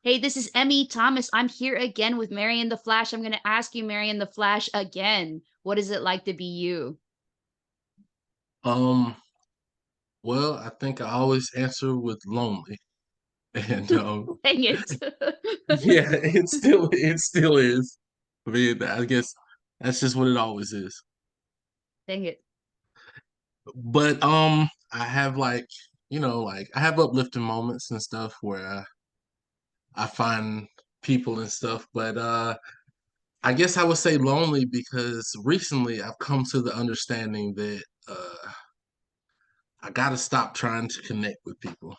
Hey, this is Emmy Thomas. I'm here again with Marion the Flash. I'm going to ask you, Marion the Flash, again. What is it like to be you? Um, well, I think I always answer with lonely. And Dang it. yeah, it still is. I mean, I guess that's just what it always is. Dang it. But I have like I have uplifting moments and stuff where I find people and stuff, but I guess I would say lonely because recently I've come to the understanding that I gotta stop trying to connect with people.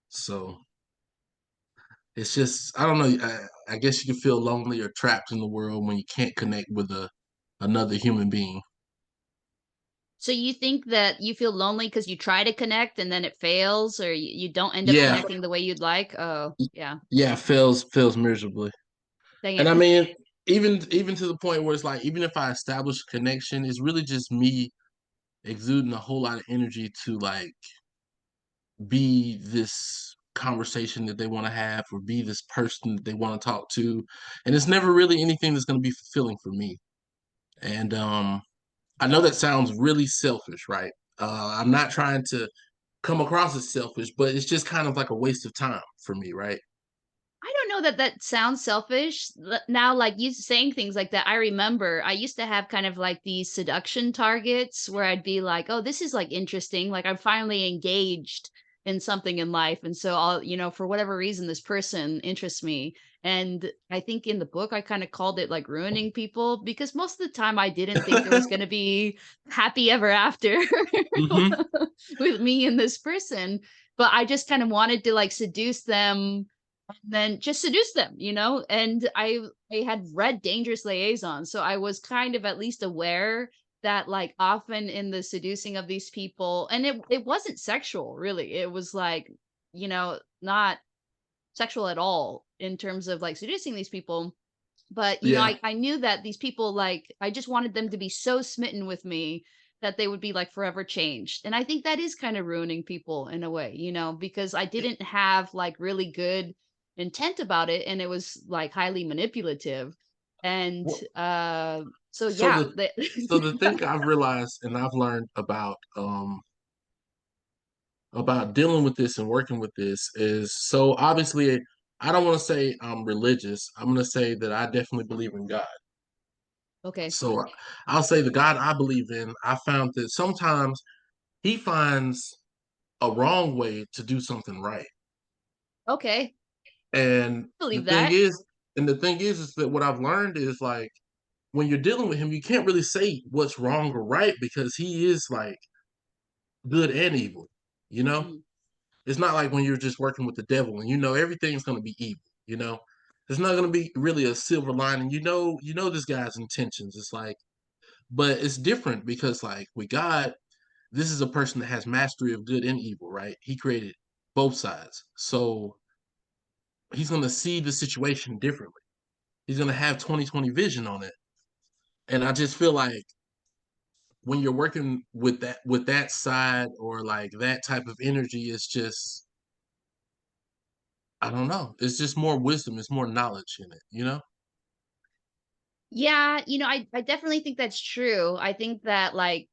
So it's just I don't know. I guess you can feel lonely or trapped in the world when you can't connect with another human being. So you think that you feel lonely because you try to connect and then it fails or you don't end up Yeah, connecting the way you'd like? Oh, yeah. yeah, fails miserably. Dang And I it. mean, even to the point where it's like even if I establish a connection, it's really just me exuding a whole lot of energy to like be this conversation that they want to have or be this person that they want to talk to, and it's never really anything that's going to be fulfilling for me. And I know that sounds really selfish, right? I'm not trying to come across as selfish, but it's just kind of like a waste of time for me, right? I don't know that that sounds selfish. Now, like you saying things like that, I remember I used to have kind of like these seduction targets where I'd be like, oh, this is like interesting. Like I'm finally engaged in something in life. And so for whatever reason, this person interests me. And I think in the book, I kind of called it like ruining people because most of the time I didn't think there was going to be happy ever after Hmm. with me and this person. But I just kind of wanted to like seduce them and then just seduce them, and I had read Dangerous Liaison, so I was kind of at least aware that like often in the seducing of these people, and it wasn't sexual really, it was like, not sexual at all in terms of like seducing these people, but Yeah. I knew that these people, like, I just wanted them to be so smitten with me that they would be like forever changed. And I think that is kind of ruining people in a way, because I didn't have like really good intent about it and it was like highly manipulative. And Well, so so yeah, the so the thing I've realized and I've learned about dealing with this and working with this is so obviously I don't want to say I'm religious. I'm going to say that I definitely believe in God. okay. So I'll say the God I believe in, I found that sometimes he finds a wrong way to do something right. Okay. And the Believe thing that. is, is that what I've learned is like when you're dealing with him, you can't really say what's wrong or right because he is like good and evil, you know? Mhm. It's not like when you're just working with the devil and you know everything's gonna be evil, you know? There's not gonna be really a silver lining. You know this guy's intentions. It's like, but it's different because like with God, this is a person that has mastery of good and evil, right? He created both sides. So he's gonna see the situation differently. He's gonna have 20/20 vision on it. And I just feel like when you're working with that side or like that type of energy, it's just I don't know. It's just more wisdom, it's more knowledge in it, you know? Yeah, I definitely think that's true. I think that like,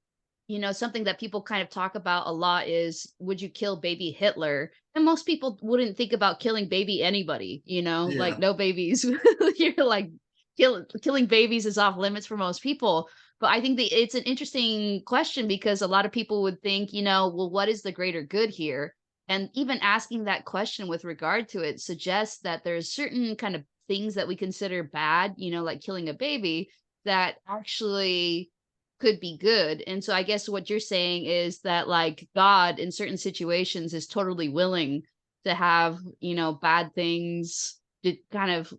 something that people kind of talk about a lot is would you kill baby Hitler? And most people wouldn't think about killing baby anybody, like Yeah. no babies. You're like killing babies is off limits for most people. But I think that it's an interesting question because a lot of people would think, well, what is the greater good here? And even asking that question with regard to it suggests that there's certain kind of things that we consider bad, like killing a baby, that actually could be good. And so I guess what you're saying is that like God in certain situations is totally willing to have, bad things to kind of,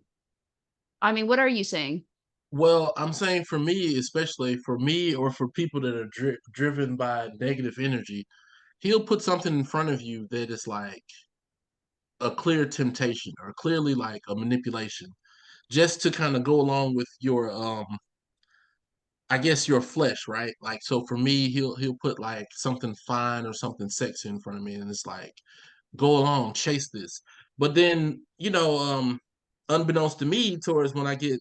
I mean, what are you saying? Well, I'm saying for me, especially for me or for people that are driven by negative energy, he'll put something in front of you that is like a clear temptation or clearly like a manipulation just to kind of go along with your I guess your flesh, right? Like so for me, he'll put like something fine or something sexy in front of me and it's like go along, chase this. But then, unbeknownst to me, towards when I get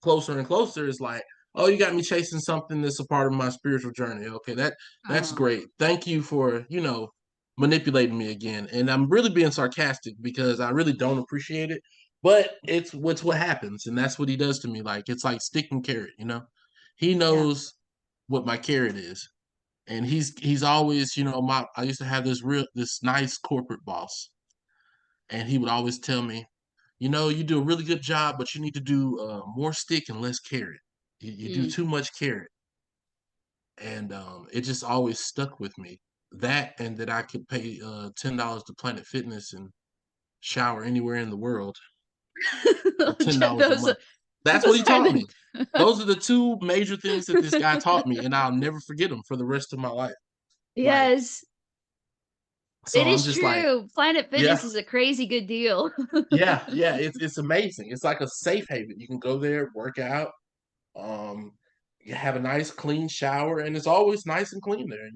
closer and closer, it's like, oh, you got me chasing something that's a part of my spiritual journey. Okay, that's Uh-huh. great. Thank you for, manipulating me again. And I'm really being sarcastic because I really don't appreciate it. But it's what happens, and that's what he does to me. Like it's like stick and carrot. He Yeah. knows what my carrot is. And he's always, my I used to have this nice corporate boss, and he would always tell me, you do a really good job, but you need to do more stick and less carrot. You do Mm. too much carrot, and it just always stuck with me. That and that I could pay $10 to Planet Fitness and shower anywhere in the world for $10 a those month. That's what he those are taught me. the Those are the two major things that this guy taught me, and I'll never forget them for the rest of my life. Like, Yes, so it I'm is just like, true. Planet yeah, Fitness is a crazy good deal. yeah. It's amazing. It's like a safe haven. You can go there, work out, um, you have a nice clean shower, and it's always nice and clean there.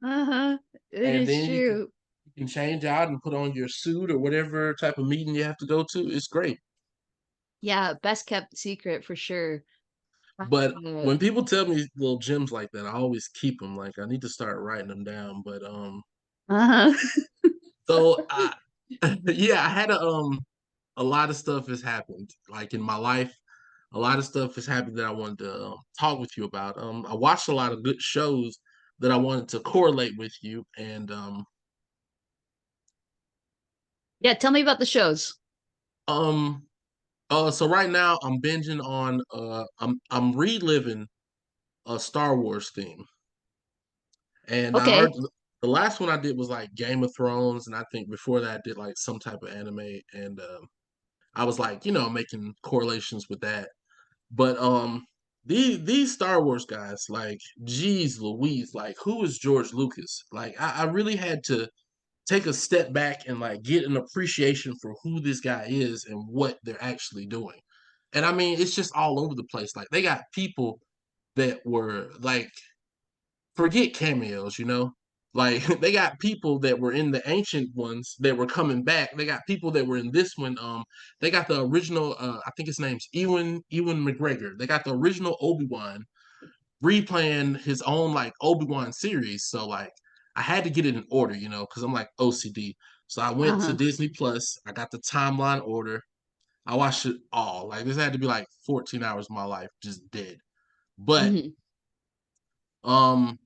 Uh-huh. It And is then true. you can change out and put on your suit or whatever type of meeting you have to go to. It's great. Yeah, best kept secret for sure. But Uh, when people tell me little gems like that, I always keep them. Like I need to start writing them down. But uh-huh. so I yeah, I had a lot of stuff has happened like in my life. A lot of stuff has happened that I wanted to talk with you about. I watched a lot of good shows that I wanted to correlate with you, and Yeah, tell me about the shows. um, so right now I'm binging on I'm reliving a Star Wars theme, and I heard Okay. the last one I did was like Game of Thrones, and I think before that I did like some type of anime, and I was like making correlations with that. But these Star Wars guys, like, geez Louise, like who is George Lucas? Like I really had to take a step back and like get an appreciation for who this guy is and what they're actually doing. And I mean, it's just all over the place. Like they got people that were like, forget cameos. Like they got people that were in the ancient ones that were coming back. They got people that were in this one. They got the original. I think his name's Ewan McGregor. They got the original Obi-Wan replaying his own like Obi-Wan series. So like I had to get it in order, because I'm like OCD. So I went to Uh-huh. Disney Plus. I got the timeline order. I watched it all. Like this had to be like 14 hours of my life just dead. But Mhm. um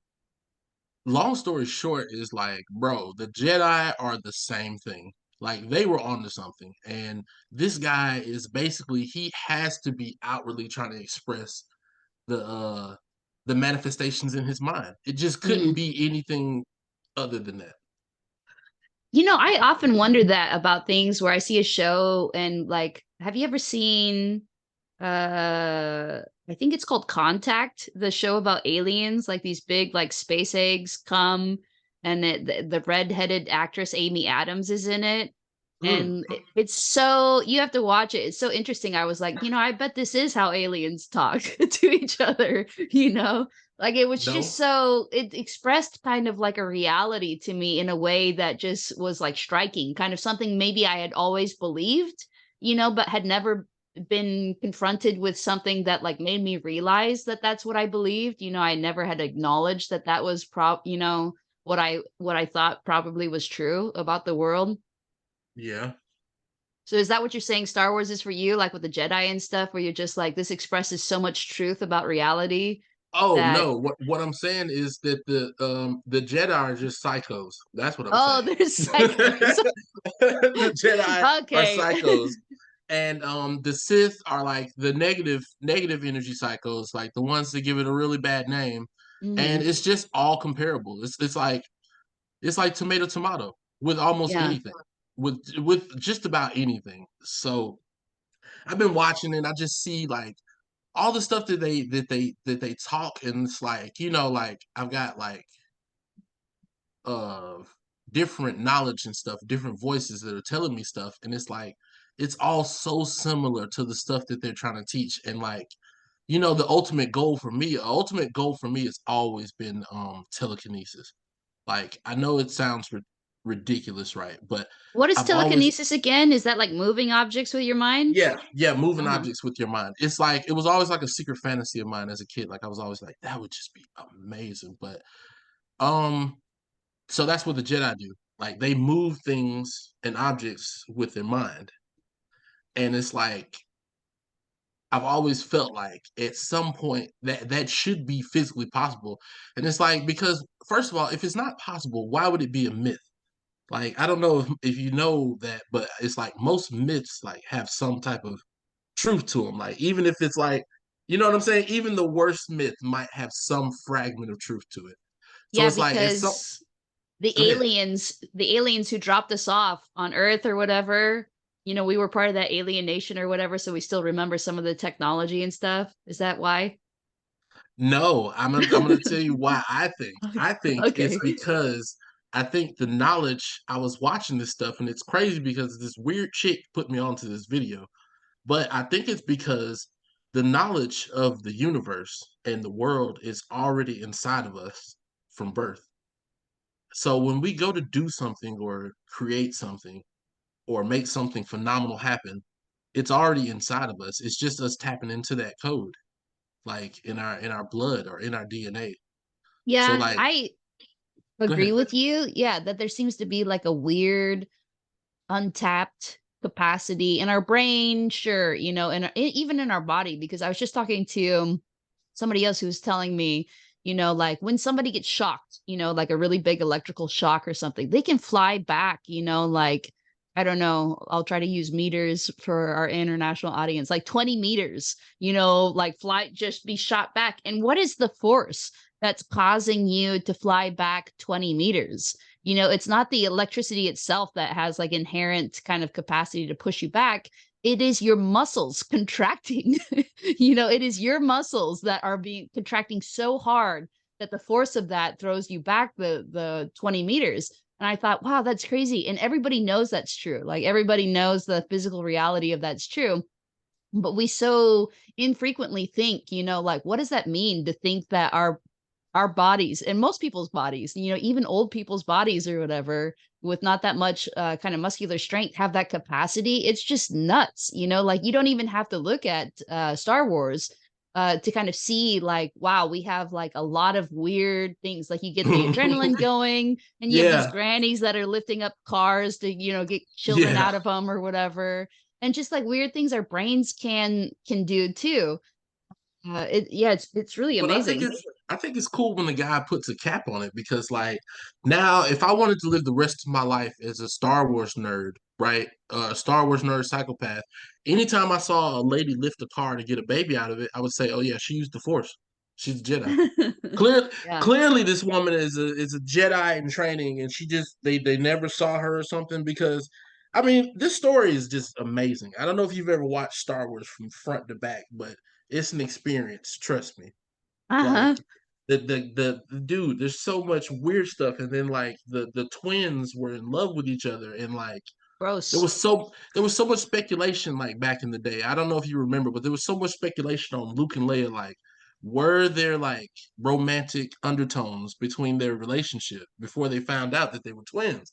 long story short is like, bro, the Jedi are the same thing. Like they were onto something. And this guy is basically he has to be outwardly trying to express the manifestations in his mind. It just couldn't Mm. be anything other than that. I often wonder that about things where I see a show and like, have you ever seen I think it's called Contact, the show about aliens, like these big like space eggs come and the red-headed actress Amy Adams is in it. Mm, And it's so you have to watch it. It's so interesting. I was like, I bet this is how aliens talk to each other. Like it was just no, so it expressed kind of like a reality to me in a way that just was like striking, kind of something maybe I had always believed, but had never been confronted with something that like made me realize that that's what I believed. I never had acknowledged that that was what I thought probably was true about the world. yeah. So is that what you're saying Star Wars is for you, like with the Jedi and stuff, where you're just like, this expresses so much truth about reality Oh that no, what I'm saying is that the Jedi are just psychos. That's what I'm oh, saying. there's psychos. The Jedi are Okay. psychos. And the Sith are like the negative energy psychos, like the ones that give it a really bad name. And Mhm. it's just all comparable. It's like tomato with almost Yeah. anything. With just about anything. So I've been watching and I just see like all the stuff that they talk, and it's like, like I've got like uh different knowledge and stuff, different voices that are telling me stuff, and it's like it's all so similar to the stuff that they're trying to teach. And like, the ultimate goal for me has always been telekinesis. Like I know it sounds ridiculous, right? But What is I've always telekinesis again? Is that like moving objects with your mind? yeah, moving Uh-huh. objects with your mind. It's like it was always like a secret fantasy of mine as a kid. Like I was always like, that would just be amazing. But um, so that's what the Jedi do. Like they move things and objects with their mind. And it's like I've always felt like at some point that should be physically possible. And it's like because first of all, if it's not possible, why would it be a myth? Like I don't know if you know that, but it's like most myths like have some type of truth to them. Like even if it's like, you know what I'm saying? Even the worst myth might have some fragment of truth to it. So Yeah, it's like it's so because the go ahead. aliens who dropped us off on Earth or whatever, we were part of that alien nation or whatever, so we still remember some of the technology and stuff. Is that why? No, I'm gonna tell you why I think. I think it's Okay. because I think the knowledge I was watching this stuff and it's crazy because this weird chick put me onto this video. But I think it's because the knowledge of the universe and the world is already inside of us from birth. So when we go to do something or create something or make something phenomenal happen, it's already inside of us. It's just us tapping into that code, like in our blood or in our DNA. So Yeah, like, I go agree ahead. with you. Yeah, that there seems to be like a weird untapped capacity in our brain, sure, and even in our body, because I was just talking to somebody else who was telling me, like when somebody gets shocked, like a really big electrical shock or something, they can fly back, like, I don't know, I'll try to use meters for our international audience, like 20 meters, like fly, just be shot back. And what is the force that's causing you to fly back 20 meters? It's not the electricity itself that has like inherent kind of capacity to push you back. It is your muscles contracting. It is your muscles that are being contracting so hard that the force of that throws you back the 20 meters. And I thought, wow, that's crazy. And everybody knows that's true. Like everybody knows the physical reality of that's true. But we so infrequently think, like what does that mean to think that our bodies and most people's bodies, even old people's bodies or whatever, with not that much kind of muscular strength, have that capacity. It's just nuts, like you don't even have to look at Star Wars to kind of see like, wow, we have like a lot of weird things. Like you get the adrenaline going, and you have these Yeah, grannies that are lifting up cars to, get children yeah. out of them or whatever. And just like weird things our brains can do too. Yeah, it's really But amazing. I think it's cool when the guy puts a cap on it because like now if I wanted to live the rest of my life as a Star Wars nerd, right? Star Wars nerd psychopath, anytime I saw a lady lift a car to get a baby out of it, I would say, "Oh yeah, she used the Force. She's a Jedi." Clearly, Yeah. clearly, this woman is a Jedi in training, and she just they never saw her or something because. I mean, this story is just amazing. I don't know if you've ever watched Star Wars from front to back, but it's an experience. Trust me. Uh-huh. Like the dude, there's so much weird stuff, and then like the twins were in love with each other, and like Gross. there was so much speculation like back in the day. I don't know if you remember, but there was so much speculation on Luke and Leia. Like, were there like romantic undertones between their relationship before they found out that they were twins?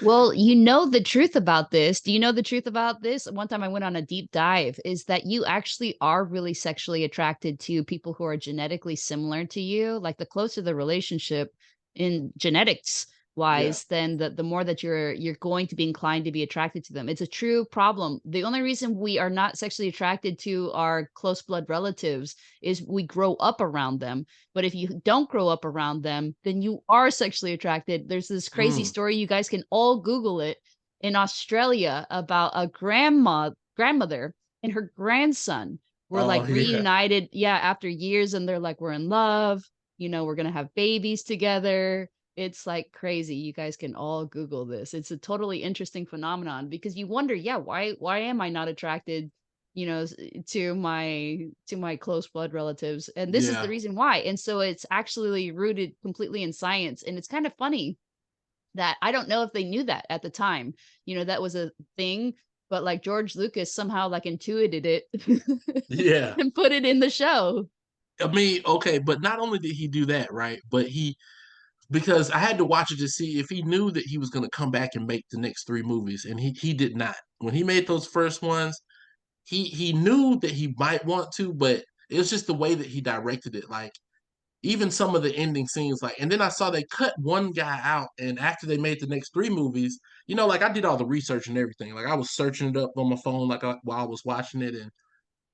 Well, you know the truth about this. Do you know the truth about this? One time I went on a deep dive is that you actually are really sexually attracted to people who are genetically similar to you. Like the closer the relationship in genetics Yeah. wise, then the more that you're going to be inclined to be attracted to them. It's a true problem. The only reason we are not sexually attracted to our close blood relatives is we grow up around them. But if you don't grow up around them, then you are sexually attracted. There's this crazy Mm. story, you guys can all Google it, in Australia about a grandmother and her grandson were like Oh yeah. reunited, yeah, after years, and they're like, we're in love, we're gonna have babies together. It's like crazy. You guys can all Google this. It's a totally interesting phenomenon because you wonder, yeah, why am I not attracted to my close blood relatives, and this is the Yeah. reason why. And so it's actually rooted completely in science, and it's kind of funny that I don't know if they knew that at the time, that was a thing, but like George Lucas somehow like intuited it Yeah. and put it in the show. I mean, okay, but not only did he do that, right? But he because I had to watch it to see if he knew that he was going to come back and make the next three movies, and he did not. When he made those first ones, he knew that he might want to, but it was just the way that he directed it. Like even some of the ending scenes, like, and then I saw they cut one guy out, and after they made the next three movies, like I did all the research and everything. Like I was searching it up on my phone, like while I was watching it, and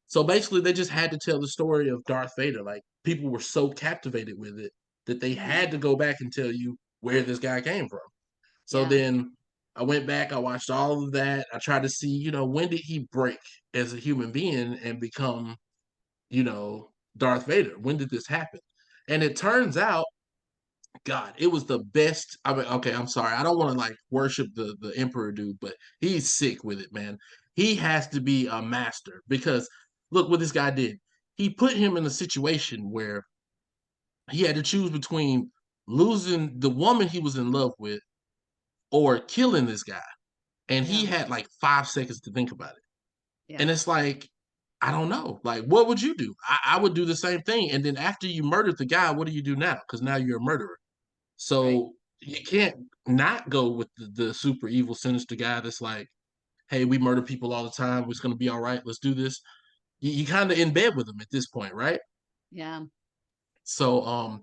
so basically they just had to tell the story of Darth Vader. Like people were so captivated with it that they Mhm. had to go back and tell you where this guy came from. So Yeah. then I went back, I watched all of that. I tried to see, when did he break as a human being and become, you know, Darth Vader? When did this happen? And it turns out, God, it was the best. I mean, okay, I'm sorry. I don't want to like worship the Emperor dude, but he's sick with it, man. He has to be a master because look what this guy did. He put him in a situation where he had to choose between losing the woman he was in love with or killing this guy. And he Yeah. had like 5 seconds to think about it. And Yeah. it's like, I don't know. Like, what would you do? I would do the same thing. And then after you murdered the guy, what do you do now? Because now you're a murderer. Right. So you can't not go with the super evil, sinister guy that's like, hey, we murder people all the time. It's going to be all right. Let's do this. You kind of in bed with him at this point, right? Yeah. So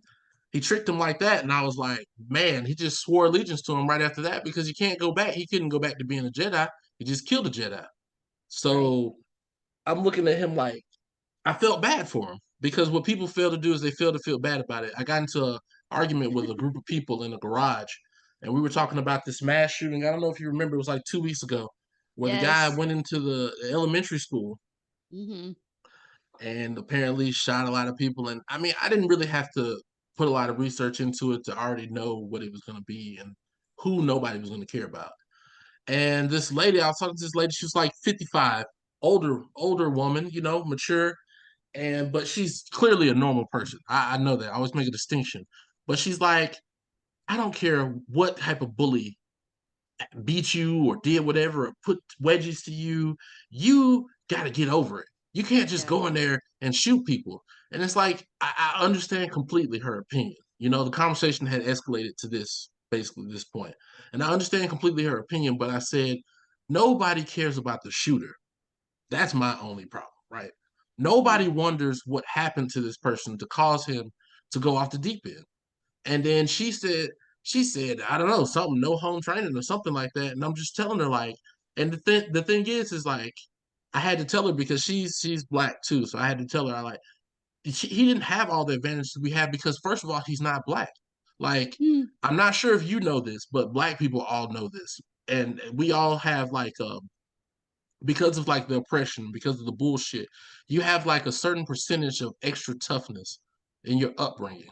he tricked him like that. And I was like, man, he just swore allegiance to him right after that because he can't go back. He couldn't go back to being a Jedi. He just killed a Jedi. Right. So I'm looking at him like I felt bad for him because what people fail to do is they fail to feel bad about it. I got into an argument with a group of people in a garage, and we were talking about this mass shooting. I don't know if you remember, it was like 2 weeks ago, where the guy Yes. went into the elementary school Mhm. and apparently shot a lot of people. And I mean, I didn't really have to put a lot of research into it to already know what it was going to be and who nobody was going to care about. And this lady, I was talking to this lady, she was like 55, older woman, mature, but she's clearly a normal person. I know that. I always make a distinction. But she's like, I don't care what type of bully beat you or did whatever or put wedges to you. You got to get over it. You can't just Yeah. go in there and shoot people. And it's like, I understand completely her opinion. The conversation had escalated to this, basically, this point. And I understand completely her opinion, but I said, nobody cares about the shooter. That's my only problem, right? Nobody Mhm. wonders what happened to this person to cause him to go off the deep end. And then she said, I don't know, something, no home training or something like that. And I'm just telling her like, and the thing is like, I had to tell her because she's black too, so I had to tell her I like he didn't have all the advantages we have because first of all, he's not black. Like, Mm. I'm not sure if you know this, but black people all know this, and we all have like because of like the oppression, because of the bullshit, you have like a certain percentage of extra toughness in your upbringing.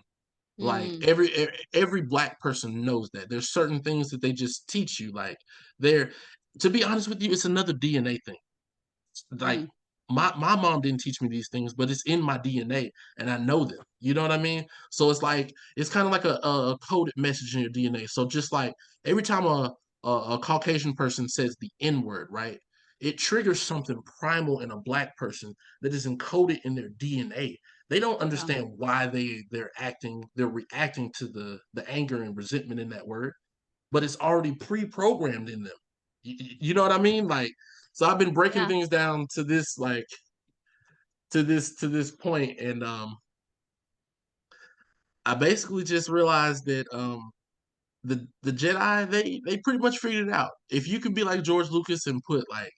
Like Mm. every black person knows that. There's certain things that they just teach you. Like they're to be honest with you, it's another DNA thing. Like Mm. my mom didn't teach me these things, but it's in my DNA and I know them. You know what I mean? So it's like it's kind of like a coded message in your DNA. So just like every time a Caucasian person says the N word, right? It triggers something primal in a black person that is encoded in their DNA. They don't Yeah. understand why they're reacting to the anger and resentment in that word, but it's already pre-programmed in them. You know what I mean? Like, so I've been breaking Yeah. things down to this, like, to this point, and I basically just realized that the Jedi they pretty much figured it out. If you could be like George Lucas and put like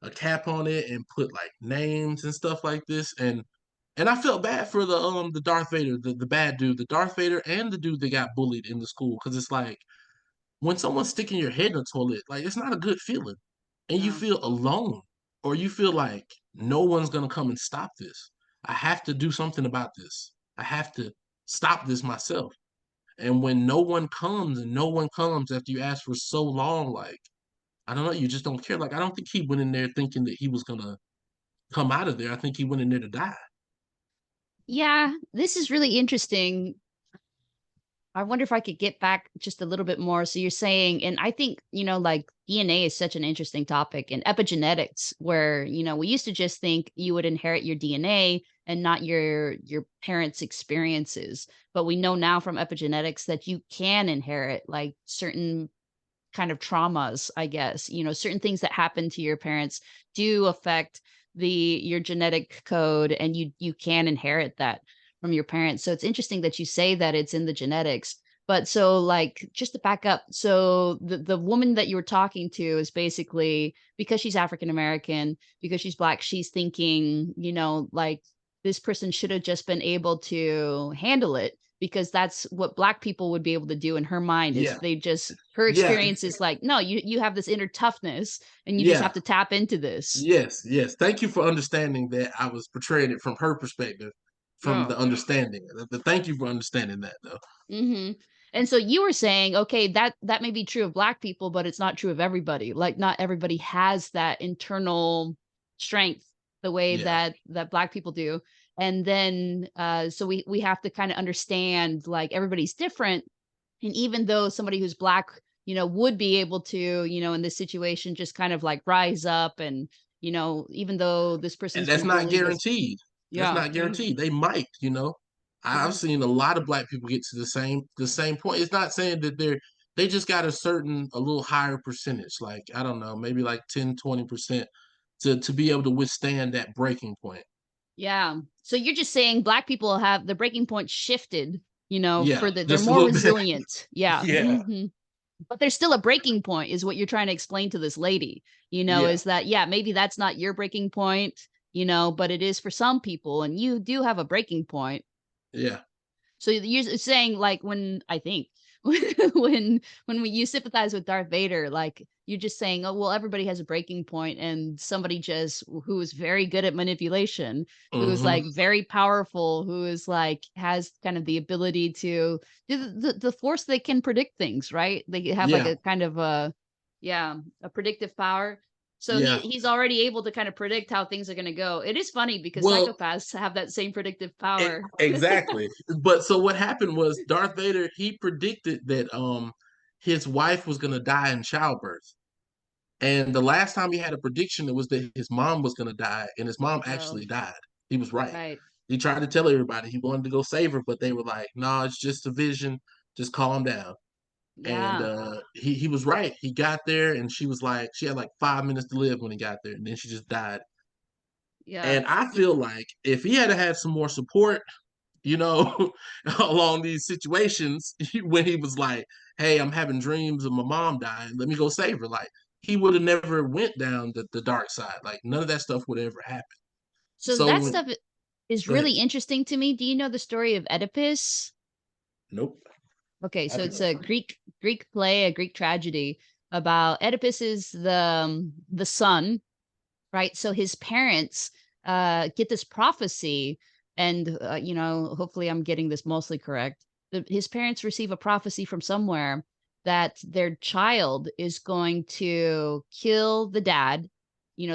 a cap on it and put like names and stuff like this, and I felt bad for the Darth Vader, the bad dude, the Darth Vader, and the dude that got bullied in the school because it's like when someone's sticking your head in the toilet, like it's not a good feeling. And you No. feel alone, or you feel like no one's gonna come and stop this. I have to do something about this. I have to stop this myself. And when no one comes and no one comes after you ask for so long, like I don't know, you just don't care. Like I don't think he went in there thinking that he was gonna come out of there. I think he went in there to die. Yeah, this is really interesting. I wonder if I could get back just a little bit more. So you're saying, and I think, like DNA is such an interesting topic, and epigenetics, where, we used to just think you would inherit your DNA and not your parents' experiences. But we know now from epigenetics that you can inherit like certain kind of traumas, I guess. Certain things that happen to your parents do affect your genetic code, and you can inherit that from your parents. So it's interesting that you say that it's in the genetics. But so like just to back up, so the woman that you were talking to is basically, because she's African American, because she's black, she's thinking, like this person should have just been able to handle it, because that's what black people would be able to do in her mind. Is Yeah, they just, her yeah, experience is like, no, you have this inner toughness, and you just yeah. have to tap into this. Yes, yes. Thank you for understanding that I was portraying it from her perspective, from Yeah. the understanding. Thank you for understanding that, though. Mhm. And so you were saying, okay, that may be true of black people, but it's not true of everybody. Like not everybody has that internal strength the way Yeah, that black people do. And then so we have to kind of understand like everybody's different. And even though somebody who's black, would be able to, in this situation just kind of like rise up, and even though this and person's that's been not bullied as, guaranteed. That's yeah. not guaranteed. They might, you know. I've Mhm. seen a lot of black people get to the same point. It's not saying that they just got a little higher percentage, like I don't know, maybe like 10, 20% to be able to withstand that breaking point. Yeah. So you're just saying black people have the breaking point shifted, Yeah, they're just a more little bit. resilient. Yeah. Yeah, But there's still a breaking point is what you're trying to explain to this lady, yeah, is that, yeah, maybe that's not your breaking point, but it is for some people, and you do have a breaking point. yeah. So you're saying like when I think you sympathize with Darth Vader, like you're just saying, oh well, everybody has a breaking point, and somebody just who is very good at manipulation, who is Hmm. like very powerful, who is like has kind of the ability to do the force. They can predict things, right? They have like Yeah, a kind of a predictive power. So yeah. he's already able to kind of predict how things are going to go. It is funny because Well, psychopaths have that same predictive power. exactly. But so what happened was Darth Vader, he predicted that his wife was gonna die in childbirth. And the last time he had a prediction, it was that his mom was gonna die, and his mom Oh, actually died. He was right. right. He tried to tell everybody he wanted to go save her, but they were like, "No, nah, it's just a vision. Just calm down." And Yeah. he was right. He got there, and she had like 5 minutes to live when he got there, and then she just died. Yeah. And I feel like if he had some more support, you know, along these situations when he was like, "Hey, I'm having dreams of my mom dying. Let me go save her." Like he would have never went down the dark side. Like none of that stuff would ever happen. So So that when stuff is go ahead. really interesting to me. Do you know the story of Oedipus? Nope. Okay, I so do it's not. a Greek play, a Greek tragedy about Oedipus is the son, right? So his parents get this prophecy, and hopefully I'm getting this mostly correct. His parents receive a prophecy from somewhere that their child is going to kill the dad.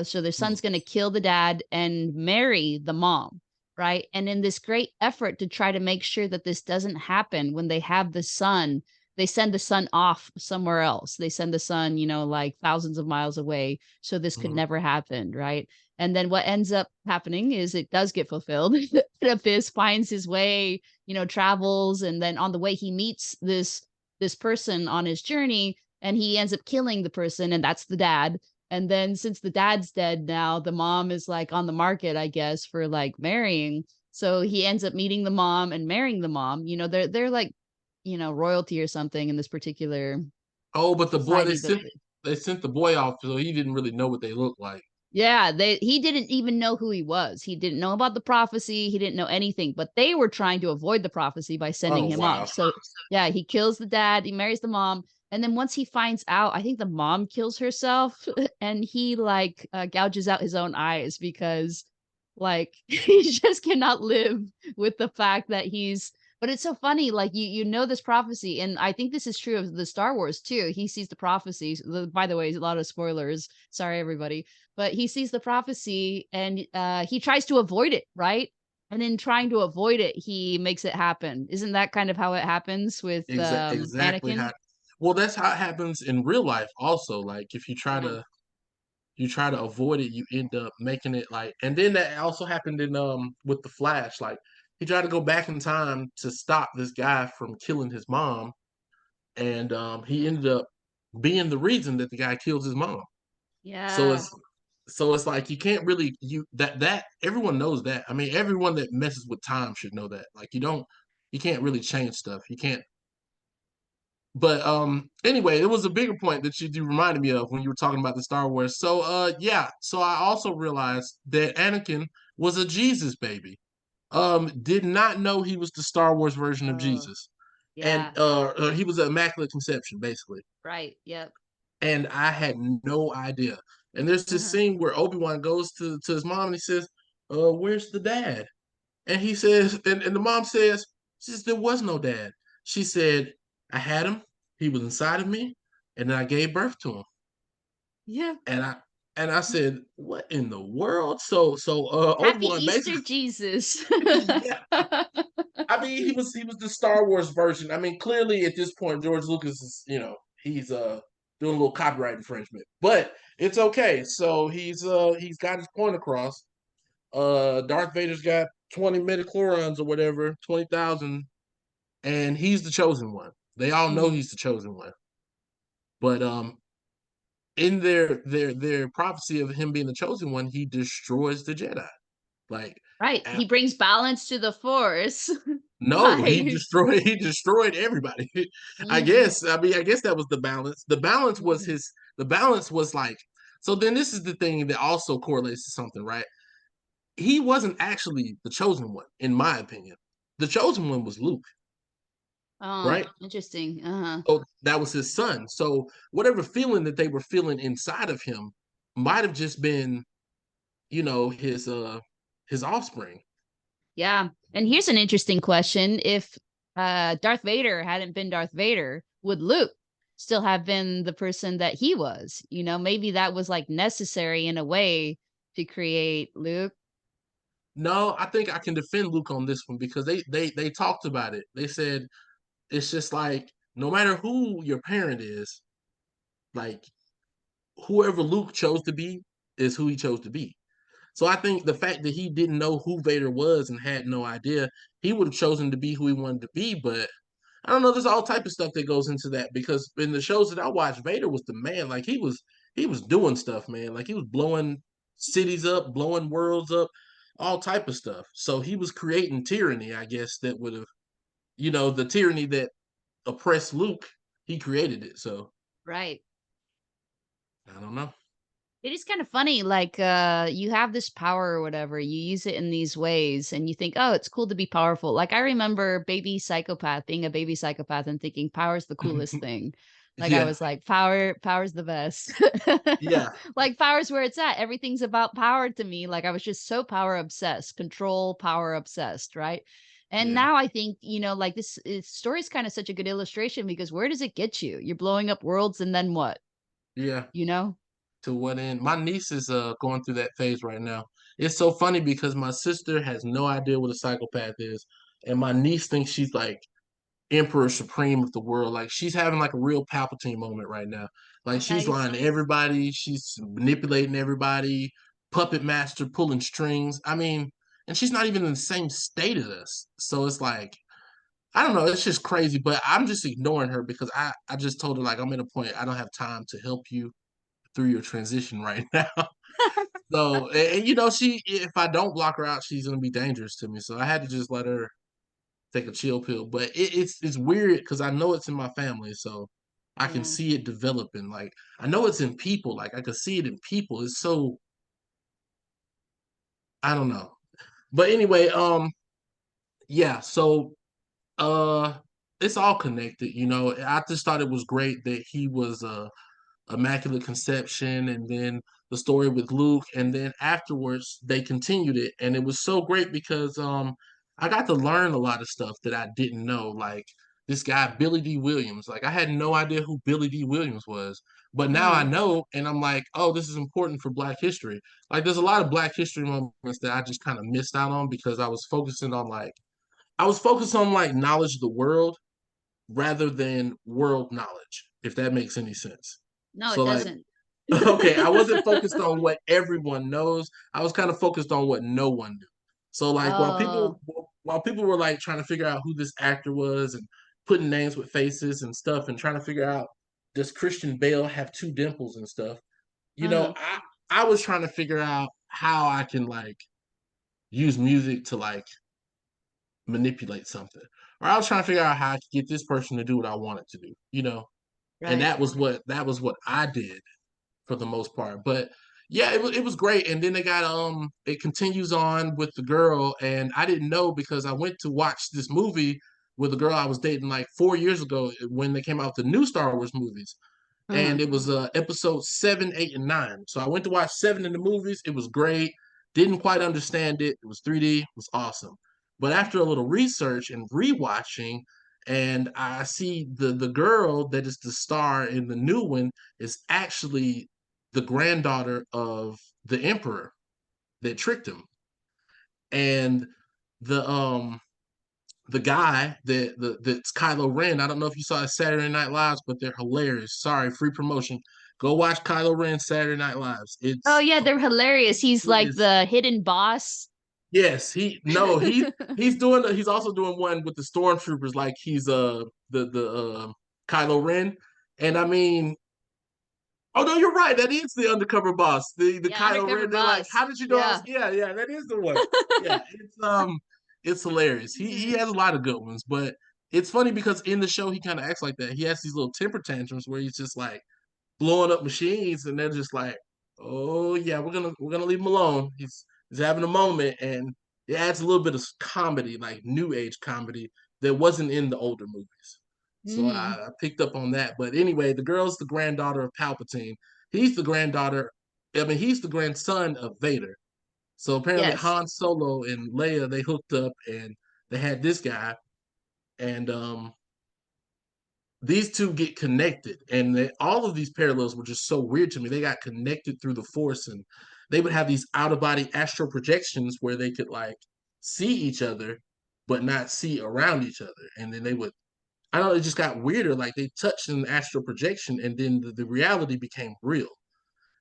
So their Mm, son's going to kill the dad and marry the mom, right? And in this great effort to try to make sure that this doesn't happen, when they have the son, they send the son off somewhere else. They send the son, like thousands of miles away, so this could mhm. never happen, right? And then what ends up happening is it does get fulfilled. Oedipus finds his way, travels, and then on the way he meets this person on his journey, and he ends up killing the person, and that's the dad. And then since the dad's dead now, the mom is like on the market, I guess, for like marrying. So he ends up meeting the mom and marrying the mom. They're like, royalty or something in this particular Oh, but the boy society that they sent the boy off, so he didn't really know what they looked like. yeah, he didn't even know who he was. He didn't know about the prophecy. He didn't know anything, but they were trying to avoid the prophecy by sending Oh him wow. off. So yeah, he kills the dad, he marries the mom, and then once he finds out, I think the mom kills herself, and he like gouges out his own eyes because like he just cannot live with the fact that he's, but it's so funny, like you know this prophecy, and I think this is true of the Star Wars too. He sees the prophecies. By the way, a lot of spoilers. Sorry, everybody, but he sees the prophecy, and he tries to avoid it, right? And in trying to avoid it, he makes it happen. Isn't that kind of how it happens with, Exactly Anakin? how. Well, that's how it happens in real life also. Like if Yeah. you try to avoid it, you end up making it like. And then that also happened in with the Flash. Like he tried to go back in time to stop this guy from killing his mom, and he ended up being the reason that the guy kills his mom. So Yeah. it's like you can't really you that everyone knows that. I mean, everyone that messes with time should know that. Like you can't really change stuff. You can't. But anyway, it was a bigger point that you reminded me of when you were talking about the Star Wars. So yeah, so I also realized that Anakin was a Jesus baby. Did not know he was the Star Wars version of Oh, Jesus. And yeah. he was an immaculate conception basically. Right. Yep. And I had no idea. And there's this Uh-huh. scene where Obi-Wan goes to his mom and he says, where's the dad? And he says, and the mom says, there was no dad. She said, I had him, he was inside of me, and then I gave birth to him. Yeah. And I said, what in the world? So Happy Obi-Wan Easter, basically Jesus. yeah. I mean, he was the Star Wars version. I mean, clearly at this point, George Lucas is, he's doing a little copyright infringement. But it's okay. So he's got his point across. Darth Vader's got 20 midichlorians or whatever, 20,000, and he's the chosen one. They all know Mhm. he's the chosen one. But in their prophecy of him being the chosen one, he destroys the Jedi. Like Right. at He brings balance to the Force no, by he destroyed everybody. I Mhm. guess. I mean, I guess that was the balance. Mhm. The balance was like so then this is the thing that also correlates to something, right? He wasn't actually the chosen one, in my opinion. The chosen one was Luke, Oh, right? interesting. Uh-huh. So that was his son. So whatever feeling that they were feeling inside of him might have just been, his offspring. Yeah. And here's an interesting question. If Darth Vader hadn't been Darth Vader, would Luke still have been the person that he was? Maybe that was like necessary in a way to create Luke. No, I think I can defend Luke on this one because they talked about it. They said it's just like no matter who your parent is, like whoever Luke chose to be is who he chose to be. So I think the fact that he didn't know who Vader was and had no idea, he would have chosen to be who he wanted to be. But I don't know. There's all type of stuff that goes into that because in the shows that I watched, Vader was the man. Like he was doing stuff, man. Like he was blowing cities up, blowing worlds up, all type of stuff. So he was creating tyranny, I guess, that would have, the tyranny that oppressed Luke. He created it. So Right. I don't know. It is kind of funny, like, you have this power or whatever, you use it in these ways, and you think, "Oh, it's cool to be powerful." Like, I remember being a baby psychopath and thinking power's the coolest thing. Like, I Yeah, was like, "Power's the best." yeah, Like, power's where it's at. Everything's about power to me. Like, I was just so power obsessed, control, power obsessed, right? And yeah, now I think, like, this story is kinda such a good illustration because where does it get you? You're blowing up worlds and then what? yeah. You know? To what end? My niece is going through that phase right now. It's so funny because my sister has no idea what a psychopath is, and my niece thinks she's like emperor supreme of the world. Like she's having like a real Palpatine moment right now. Like she's Nice. lying to everybody, she's manipulating everybody, puppet master pulling strings. I mean, and she's not even in the same state as us. So it's like I don't know, it's just crazy, but I'm just ignoring her because I just told her like I'm at a point I don't have time to help you through your transition right now. So, she if I don't block her out, she's gonna be dangerous to me. So I had to just let her take a chill pill. But it's weird because I know it's in my family, so I can Yeah. see it developing. Like I know it's in people. Like I can see it in people. It's so I don't know. But anyway, yeah. So uh, it's all connected. I just thought it was great that he was Immaculate Conception, and then the story with Luke, and then afterwards they continued it, and it was so great because I got to learn a lot of stuff that I didn't know. Like this guy Billy D. Williams. Like I had no idea who Billy D. Williams was, but now I Uh-huh. know, and I'm like, oh, this is important for Black history. Like there's a lot of Black history moments that I just kind of missed out on because I was focused on like knowledge of the world rather than world knowledge, if that makes any sense. No, it So like, doesn't. okay, I wasn't focused on what everyone knows. I was kind of focused on what no one knew. So like Oh, while people were like trying to figure out who this actor was and putting names with faces and stuff and trying to figure out does Christian Bale have two dimples and stuff, you know, uh-huh. I was trying to figure out how I can like use music to like manipulate something. Or I was trying to figure out how I could get this person to do what I wanted to do, you know. And Right. that was what I did for the most part. But yeah, it was great. And then they got it continues on with the girl, and I didn't know because I went to watch this movie with a girl I was dating like 4 years ago when they came out with the new Star Wars movies. Uh-huh. And it was episode 7, 8, and 9. So I went to watch 7 in the movies. It was great. Didn't quite understand it. It was 3D. It was awesome. But after a little research and rewatching, and I see the girl that is the star in the new one is actually the granddaughter of the emperor that tricked him. And the guy that's Kylo Ren. I don't know if you saw his Saturday Night Lives, but they're hilarious. Sorry, free promotion. Go watch Kylo Ren's Saturday Night Lives. Oh yeah, they're hilarious. He's It like is the hidden boss. yes. He's also doing one with the stormtroopers, like he's the Kylo Ren, and I mean. Oh no, you're right. That is the undercover boss, the Yeah, Kylo undercover Ren. They're like, boss. how did you know I was? Yeah. Yeah, yeah, that is the one. Yeah, it's hilarious. He has a lot of good ones, but it's funny because in the show he kind of acts like that. He has these little temper tantrums where he's just like blowing up machines, and they're just like, oh yeah, we're gonna leave him alone. He's having a moment, and it adds a little bit of comedy, like new age comedy that wasn't in the older movies. So Mm. I picked up on that. But anyway, the girl's the granddaughter of Palpatine. He's the granddaughter. I mean, he's the grandson of Vader. So apparently Yes. Han Solo and Leia they hooked up and they had this guy, and these two get connected, and all of these parallels were just so weird to me. They got connected through the Force, and they would have these out of body astral projections where they could like see each other, but not see around each other, and then they would I don't know, it just got weirder. Like they touched an astral projection and then the reality became real.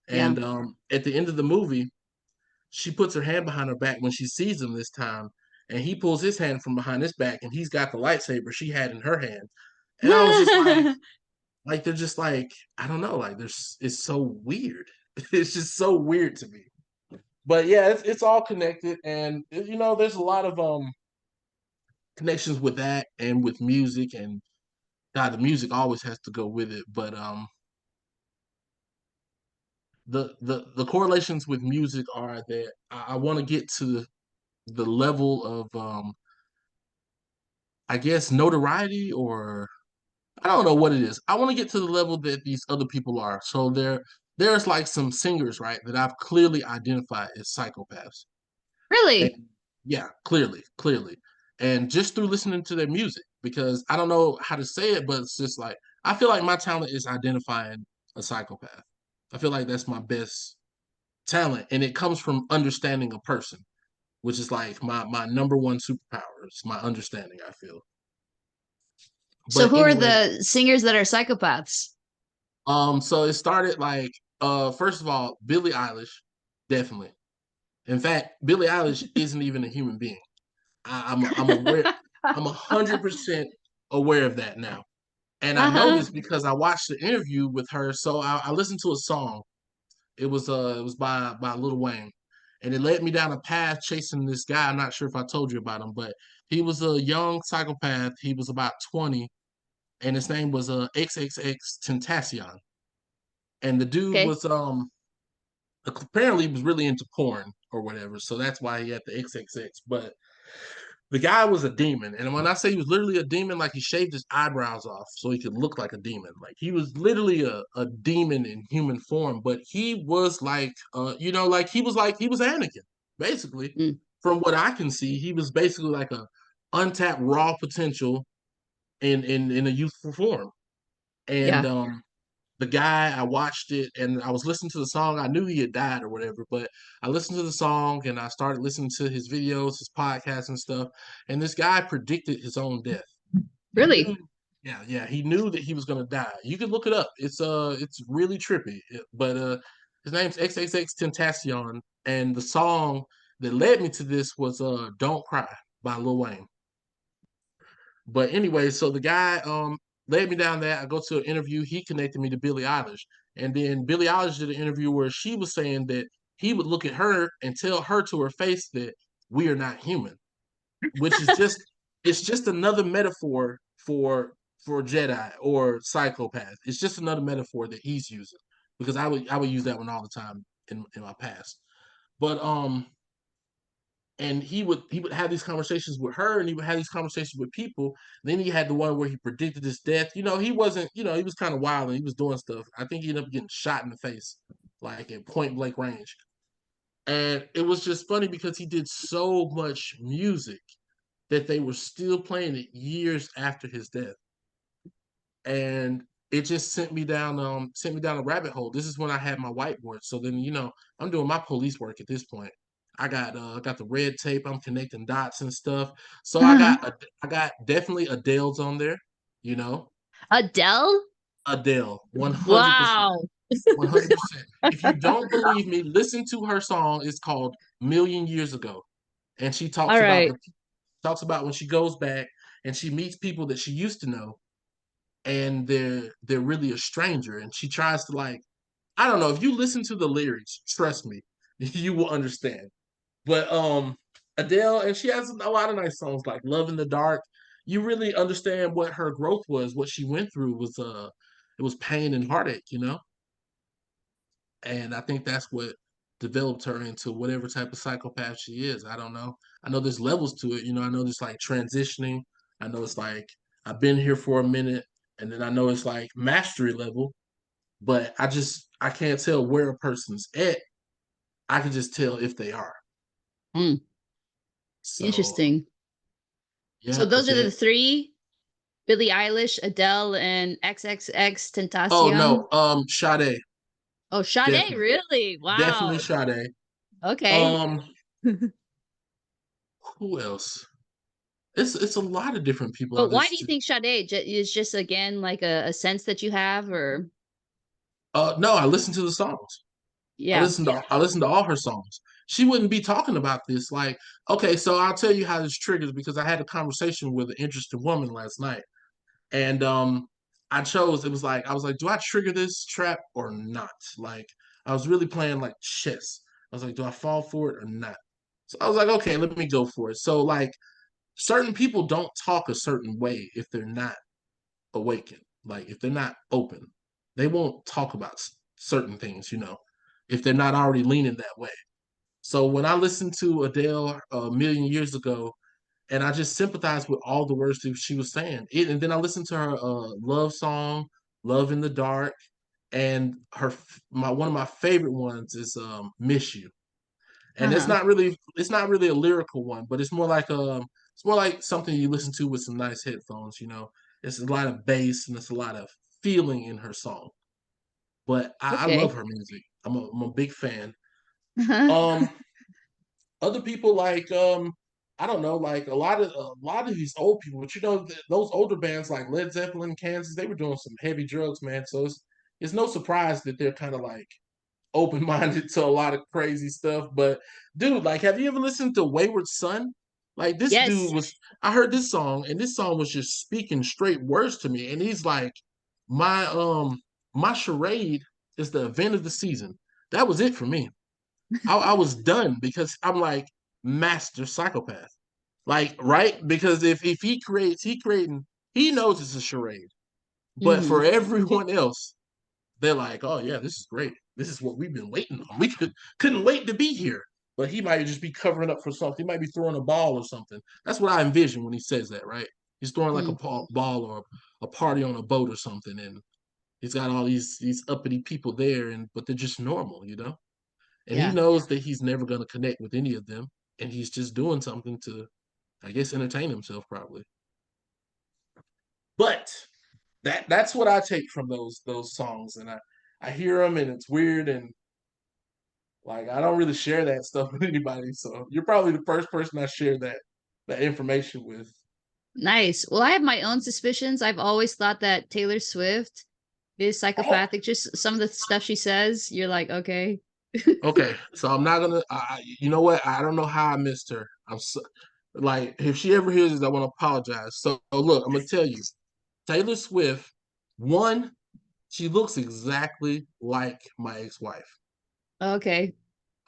Yeah. And at the end of the movie, she puts her hand behind her back when she sees him this time, and he pulls his hand from behind his back and he's got the lightsaber she had in her hand. And I was just like they're just like, I don't know, like there's it's so weird. It's just so weird to me. But yeah, it's all connected and you know, there's a lot of connections with that and with music and God, the music always has to go with it. But the correlations with music are that I want to get to the level of I guess notoriety or I don't know what it is. I want to get to the level that these other people are. So there's like some singers, right, that I've clearly identified as psychopaths. And Really? yeah, clearly. And just through listening to their music, because I don't know how to say it, but it's just like I feel like my talent is identifying a psychopath. I feel like that's my best talent, and it comes from understanding a person, which is like my number one superpower. It's my understanding. I feel. So But who are anyway, the singers that are psychopaths? so it started like first of all, Billie Eilish, definitely. In fact, Billie Eilish isn't even a human being. I'm aware. I'm 100% aware of that now, and I know Uh-huh. this because I watched the interview with her. So I listened to a song. It was by Lil Wayne, and it led me down a path chasing this guy. I'm not sure if I told you about him, but he was a young psychopath. He was about 20, and his name was XXXTentacion. And the dude Okay. was apparently he was really into porn or whatever, so that's why he had the XXX. But the guy was a demon, and when I say he was literally a demon, like he shaved his eyebrows off so he could look like a demon. Like he was literally a demon in human form, but he was like, you know, like he was Anakin, basically. Mm. From what I can see, he was basically like a untapped raw potential in a youthful form. And Yeah. the guy, I watched it and I was listening to the song. I knew he had died or whatever, but I listened to the song and I started listening to his videos, his podcasts and stuff. And this guy predicted his own death. He knew, Really? yeah, yeah, he knew that he was gonna die. You can look it up. It's really trippy. But his name's XXXTentacion, and the song that led me to this was "Don't Cry" by Lil Wayne. But anyway, so the guy led me down that. I go to an interview. He connected me to Billie Eilish, and then Billie Eilish did an interview where she was saying that he would look at her and tell her to her face that we are not human, which is just it's just another metaphor for Jedi or psychopath. It's just another metaphor that he's using because I would use that one all the time in my past. But and he would have these conversations with her and he would have these conversations with people. Then he had the one where he predicted his death. He wasn't, he was kind of wild and he was doing stuff. I think he ended up getting shot in the face, like at point blank range. And it was just funny because he did so much music that they were still playing it years after his death. And it just sent me down a rabbit hole. This is when I had my whiteboard. So then, I'm doing my police work at this point. I got the red tape. I'm connecting dots and stuff. So I got definitely Adele's on there, you know. Adele? Adele, 100%. Wow. 100%. If you don't believe me, listen to her song. It's called Million Years Ago. And she All right. talks about when she goes back and she meets people that she used to know and they're really a stranger and she tries to, like, I don't know, if you listen to the lyrics, trust me, you will understand. But Adele, and she has a lot of nice songs like Love in the Dark. You really understand what her growth was, what she went through was it was pain and heartache. And I think that's what developed her into whatever type of psychopath she is. I don't know. I know there's levels to it. I know there's like transitioning. I know it's like I've been here for a minute, and then I know it's like mastery level. But I can't tell where a person's at. I can just tell if they are. Hmm. So Interesting. So yeah, those but are yeah. the three: Billie Eilish, Adele, and Oh XXXTentacion. no, Sade, Oh, Sade, definitely, really? definitely Wow. Sade. Okay. Um, who else? It's a lot of different people I But why do listen you to. think Sade is just again like a sense that you have, or No, I listen to the songs. yeah. I listen to all her songs. She wouldn't be talking about this. Like, okay, so I'll tell you how this triggers because I had a conversation with an interested woman last night, and I chose. It was like I was like, do I trigger this trap or not? Like, I was really playing like chess. I was like, do I fall for it or not? So I was like, okay, let me go for it. So like, certain people don't talk a certain way if they're not awakened. Like if they're not open, they won't talk about certain things, if they're not already leaning that way. So when I listened to Adele a million years ago, and I just sympathized with all the words that she was saying, and then I listened to her love song, "Love in the Dark," and my one of my favorite ones is "Miss You." And Uh-huh. it's not really a lyrical one, but it's more like something you listen to with some nice headphones. It's a lot of bass and it's a lot of feeling in her song. But I love Okay. her music. I'm a big fan. Uh-huh. Um, Other people like I don't know, like a lot of these old people, but those older bands like Led Zeppelin, Kansas, they were doing some heavy drugs, man. So it's no surprise that they're kind of like open minded to a lot of crazy stuff. But dude, like, have you ever listened to Wayward Son? Like this dude Yes. was, I heard this song, and this song was just speaking straight words to me. And he's like, my my charade is the event of the season. That was it for me. I was done because I'm like master psychopath. Like, right? Because if he creating, he knows it's a charade. But Hmm. for everyone else, they're like, "Oh yeah, this is great. This is what we've been waiting on. We couldn't wait to be here." But he might just be covering up for something. He might be throwing a ball or something. That's what I envision when he says that, right? He's throwing like a Mm. ball or a party on a boat or something, and he's got all these uppity people there, and but they're just normal. And he Yeah. knows that he's never going to connect with any of them, and he's just doing something to, I guess, entertain himself, probably. But that's what I take from those songs, and I hear them and it's weird, and like I don't really share that stuff with anybody. So you're probably the first person I share that information with. Nice. Well, I have my own suspicions. I've always thought that Taylor Swift is Oh, psychopathic. Just some of the stuff she says, you're like, okay. okay. So I'm not gonna. You know what? I don't know how I missed her. I'm so, like, if she ever hears this, I want to apologize. So look, I'm gonna tell you, Taylor Swift, one, she looks exactly like my ex-wife. Okay.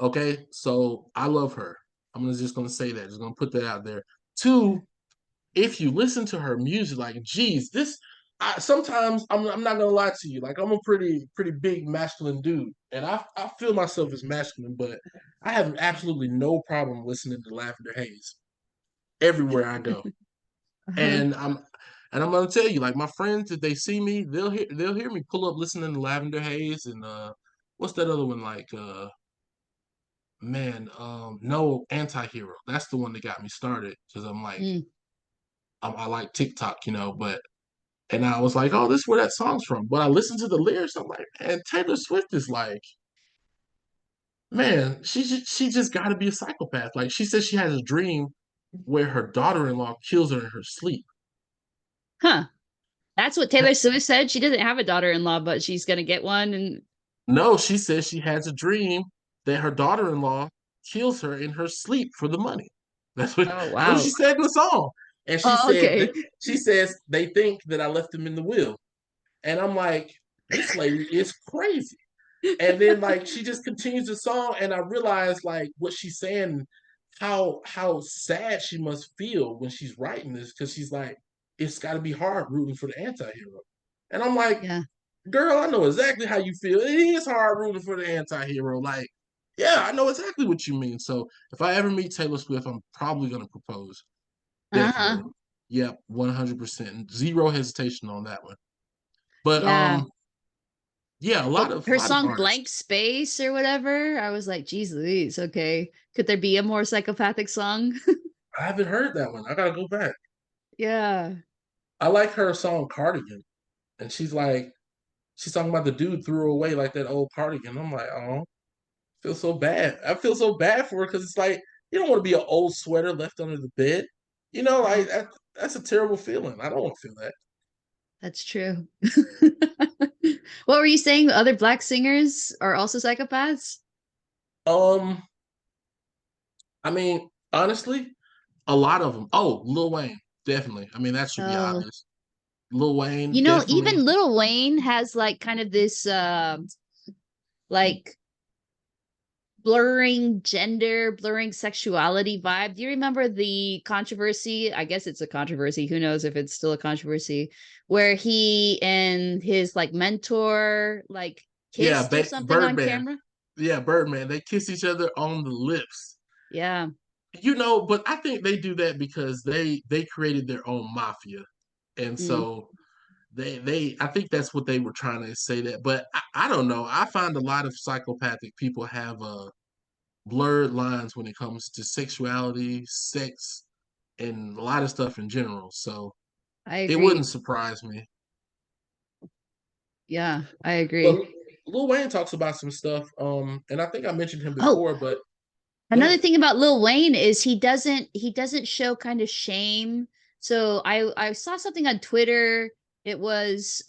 Okay, so I love her. Just gonna say that. Just gonna put that out there. Two, if you listen to her music, like, geez, this. Sometimes I'm not gonna lie to you. Like, I'm a pretty big masculine dude, and I feel myself as masculine, but I have absolutely no problem listening to Lavender Haze everywhere I go. Uh-huh. And I'm gonna tell you, like, my friends, if they see me, they'll hear me pull up listening to Lavender Haze and what's that other one, like, man, no, Antihero. That's the one that got me started because I'm like, Mm. I like TikTok, but and I was like, oh, this is where that song's from. But I listened to the lyrics, I'm like, man, Taylor Swift is like, man, she just got to be a psychopath. Like, she says she has a dream where her daughter-in-law kills her in her sleep. Huh. That's what Taylor Swift said. She doesn't have a daughter-in-law, but she's gonna get one. And No, she says she has a dream that her daughter-in-law kills her in her sleep for the money. oh That's what she wow. said in the song. And Oh, okay. she says they think that I left them in the will. And I'm like, this lady is crazy. And then, like, she just continues the song, and I realize, like, what she's saying, how sad she must feel when she's writing this, because she's like, it's got to be hard rooting for the anti-hero. And I'm like, Yeah. girl, I know exactly how you feel. It is hard rooting for the anti-hero. Like, yeah, I know exactly what you mean. So if I ever meet Taylor Swift, I'm probably gonna propose. Uh-huh. Definitely. Yep, 100%. Zero hesitation on that one. But Yeah. yeah, a Well, lot of her song artists. Blank Space or whatever, I was like, geez Louise, okay. Could there be a more psychopathic song? I haven't heard that one. I gotta go back. Yeah. I like her song Cardigan. And she's talking about the dude threw away like that old cardigan. I'm like, oh, I feel so bad. I feel so bad for her because it's like you don't want to be an old sweater left under the bed. Like Oh, that's a terrible feeling. I don't want to feel that. that's true. What were you saying? Other black singers are also psychopaths? Um, I mean, honestly, a lot of them. Oh, Lil Wayne, definitely. I mean, that should be Oh, obvious. Lil Wayne, definitely. even Lil Wayne has like kind of this like blurring gender, blurring sexuality vibe. Do you remember the controversy? I guess it's a controversy. Who knows if it's still a controversy, where he and his like mentor like Yeah, kissed or something on Birdman. camera? Yeah, Birdman. They kiss each other on the lips. Yeah. But I think they do that because they created their own mafia, and Mm. so they I think that's what they were trying to say that. But I don't know. I find a lot of psychopathic people have blurred lines when it comes to sexuality, sex, and a lot of stuff in general. So I it agree. wouldn't surprise me. Yeah, I But agree. Lil Wayne talks about some stuff, and I think I mentioned him Oh, before. But go another ahead. thing about Lil Wayne is he doesn't show kind of shame. So I saw something on Twitter. It was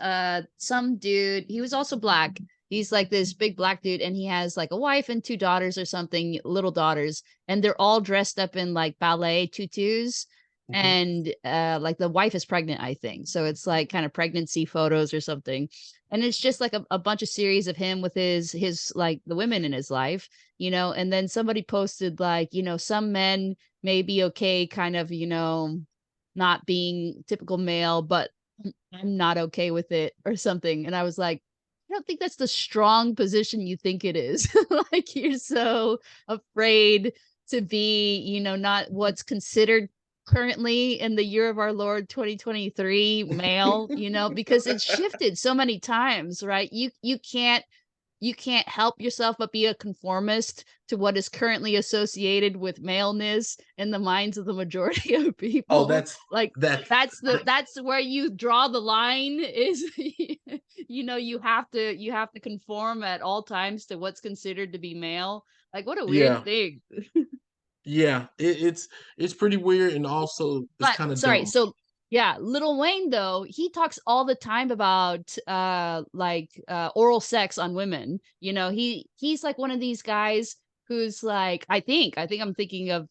some dude. He was also black. He's like this big black dude, and he has like a wife and two daughters or something, little daughters, and they're all dressed up in like ballet tutus. Mhm. And like the wife is pregnant, I think. So it's like kind of pregnancy photos or something. And it's just like a bunch of series of him with his like the women in his life, and then somebody posted like, some men may be okay kind of, not being typical male, but I'm not okay with it or something. And I was like, I don't think that's the strong position you think it is. Like you're so afraid to be, not what's considered currently in the year of our Lord 2023 male, because it's shifted so many times, right? You can't you can't help yourself but be a conformist to what is currently associated with maleness in the minds of the majority of Oh, people. that's Like, that. that's where you draw the line is, you have to conform at all times to what's considered to be male. Like, what a weird Yeah, thing. yeah. It's pretty weird, and also it's But kind of sorry, dumb. so yeah, Lil Wayne though, he talks all the time about oral sex on women. He's like one of these guys who's like I think I'm thinking of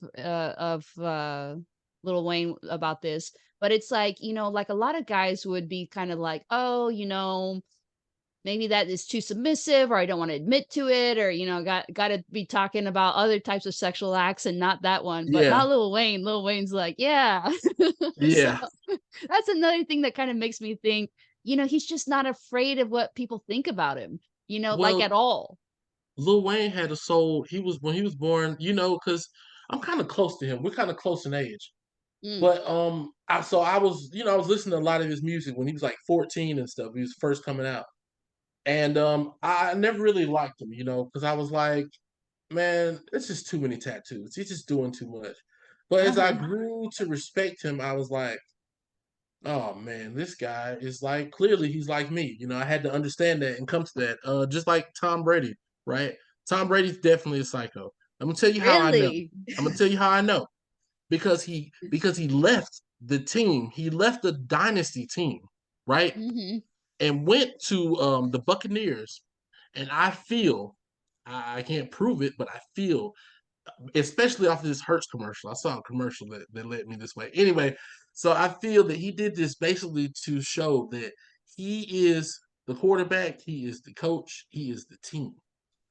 Lil Wayne about this, but it's like, like a lot of guys would be kind of like, "Oh, maybe that is too submissive, or I don't want to admit to it, or got to be talking about other types of sexual acts and not that one." But Yeah, not Lil Wayne. Lil Wayne's like, yeah. So yeah. that's another thing that kind of makes me think, he's just not afraid of what people think about him, like Well, at all. Lil Wayne had a soul. He was when he was born, because I'm kind of close to him. We're kind of close in age. Mm, But I was, I was listening to a lot of his music when he was like 14 and stuff. He was first coming out, and I never really liked him, because I was like, man, it's just too many tattoos. He's just doing too much. But as I uh-huh. grew to respect him, I was like, oh man, this guy is like clearly he's like me. I had to understand that and come to that. Just like Tom Brady, right? Tom Brady's definitely a psycho. I'm gonna tell you how I know. Really? I'm gonna tell you how I know because he left the team. He left the dynasty team, right? Hmm. And went to the Buccaneers. And I feel I can't prove it, but I feel, especially off of this Hertz commercial. I saw a commercial that led me this way. Anyway, so I feel that he did this basically to show that he is the quarterback, he is the coach, he is the team.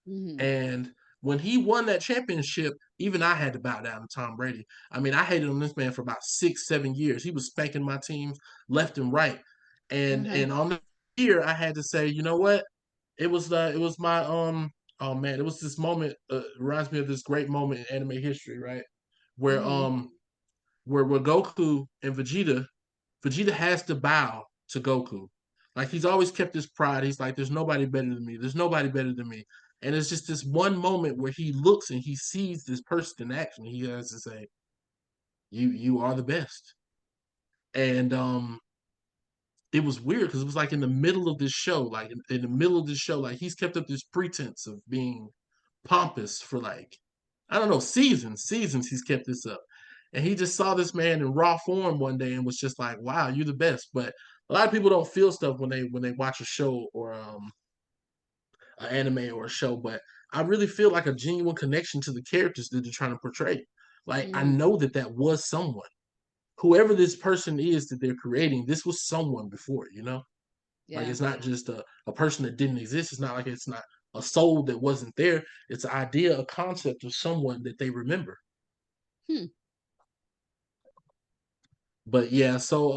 Hmm. And when he won that championship, even I had to bow down to Tom Brady. I mean, I hated on this man for about 6, 7 years. He was spanking my teams left and right. And Uh-huh. and on the year, I had to say, you know what? It was my oh man, it was this moment, reminds me of this great moment in anime history, right? Where Hmm. where Goku and Vegeta has to bow to Goku. Like he's always kept his pride. He's like, there's nobody better than me. There's nobody better than me. And it's just this one moment where he looks and he sees this person in action. He has to say, you are the best. And it was weird because it was like in the middle of this show, like in the middle of this show, like he's kept up this pretense of being pompous for like, I don't know, seasons he's kept this up. And he just saw this man in raw form one day and was just like, wow, you're the best. But a lot of people don't feel stuff when they watch a show or an anime or a show, but I really feel like a genuine connection to the characters that they're trying to portray. Like I Hmm. know that was someone, whoever this person is that they're creating. This was someone before. Like Yeah. it's not just a person that didn't exist. It's not like it's not a soul that wasn't there. It's an idea, a concept of someone that they remember. Hmm. But yeah, so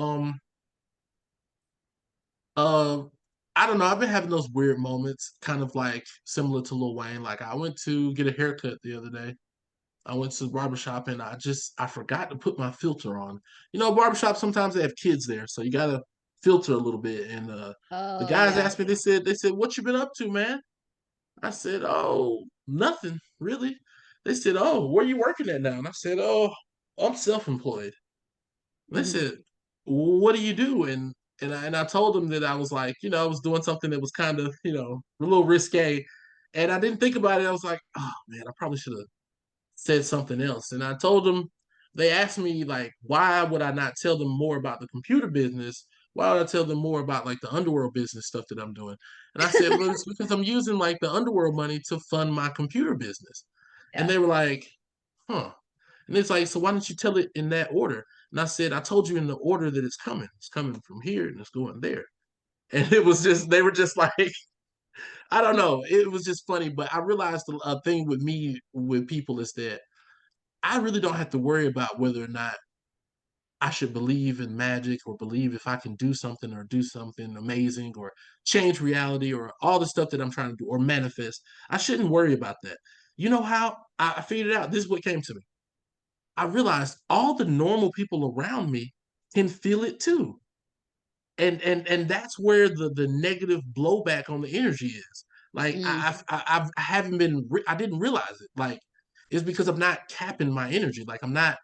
uh I don't know. I've been having those weird moments, kind of like similar to Lil Wayne. Like I went to get a haircut the other day. I went to the barbershop and I forgot to put my filter on. Barbershop sometimes they have kids there, so you gotta filter a little bit. And the Oh guys yeah. asked me, they said, what you been up to, man? I said, oh, nothing, really. They said, oh, where you working at now? And I said, oh, I'm self-employed. They Hmm. said, well, what do you do? And I told them that I was like, I was doing something that was kind of, a little risque. And I didn't think about it. I was like, oh man, I probably should have said something else. And I told them, they asked me like, why would I not tell them more about the computer business? Why would I tell them more about like the underworld business stuff that I'm doing? And I said, well, it's because I'm using like the underworld money to fund my computer business. And Yeah. they were like, huh. And it's like, so why don't you tell it in that order? And I said, I told you in the order that it's coming. It's coming from here and it's going there. And it was just, they were just like, I don't know. It was just funny. But I realized a thing with me, with people, is that I really don't have to worry about whether or not I should believe in magic or believe if I can do something or do something amazing or change reality or all the stuff that I'm trying to do or manifest. I shouldn't worry about that. You know how I figured it out? This is what came to me. I realized all the normal people around me can feel it too. And that's where the negative blowback on the energy is. Like Mm. I haven't I didn't realize it. Like it's because I'm not capping my energy. Like I'm not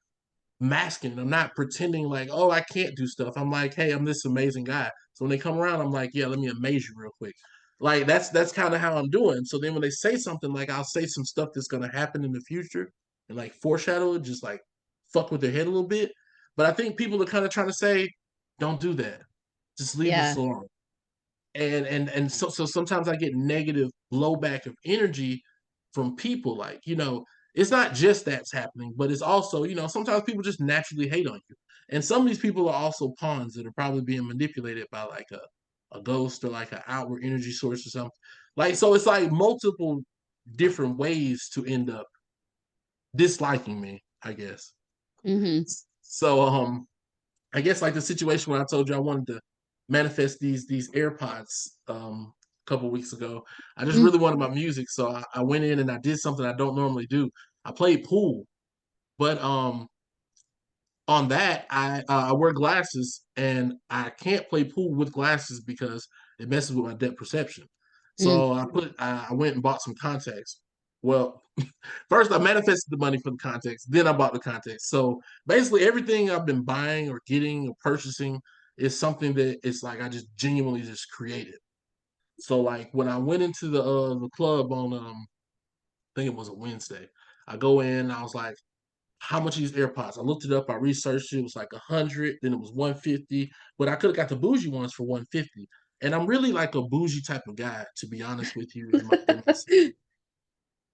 masking. I'm not pretending like, oh, I can't do stuff. I'm like, hey, I'm this amazing guy. So when they come around, I'm like, yeah, let me amaze you real quick. Like that's kind of how I'm doing. So then when they say something, like I'll say some stuff that's gonna happen in the future and like foreshadow it, just like fuck with their head a little bit. But I think people are kind of trying to say, don't do that. Just leave this Yeah. alone. And so sometimes I get negative blowback of energy from people. Like, it's not just that's happening, but it's also, sometimes people just naturally hate on you. And some of these people are also pawns that are probably being manipulated by like a ghost or like an outward energy source or something. Like, so it's like multiple different ways to end up disliking me, I guess. Hmm. So I guess like the situation where I told you I wanted to manifest these AirPods a couple weeks ago. I just Mm. really wanted my music, so I went in and I did something I don't normally do. I played pool, but on that I wear glasses and I can't play pool with glasses because it messes with my depth perception. Mm. So I went and bought some contacts. Well, first I manifested the money for the contacts, then I bought the contacts. So basically everything I've been buying or getting or purchasing is something that it's like I just genuinely just created. So like when I went into the club on I think it was a Wednesday, I go in, I was like, how much are these AirPods? I looked it up, I researched it, it was like 100, then it was 150, but I could have got the bougie ones for 150. And I'm really like a bougie type of guy, to be honest with you, in my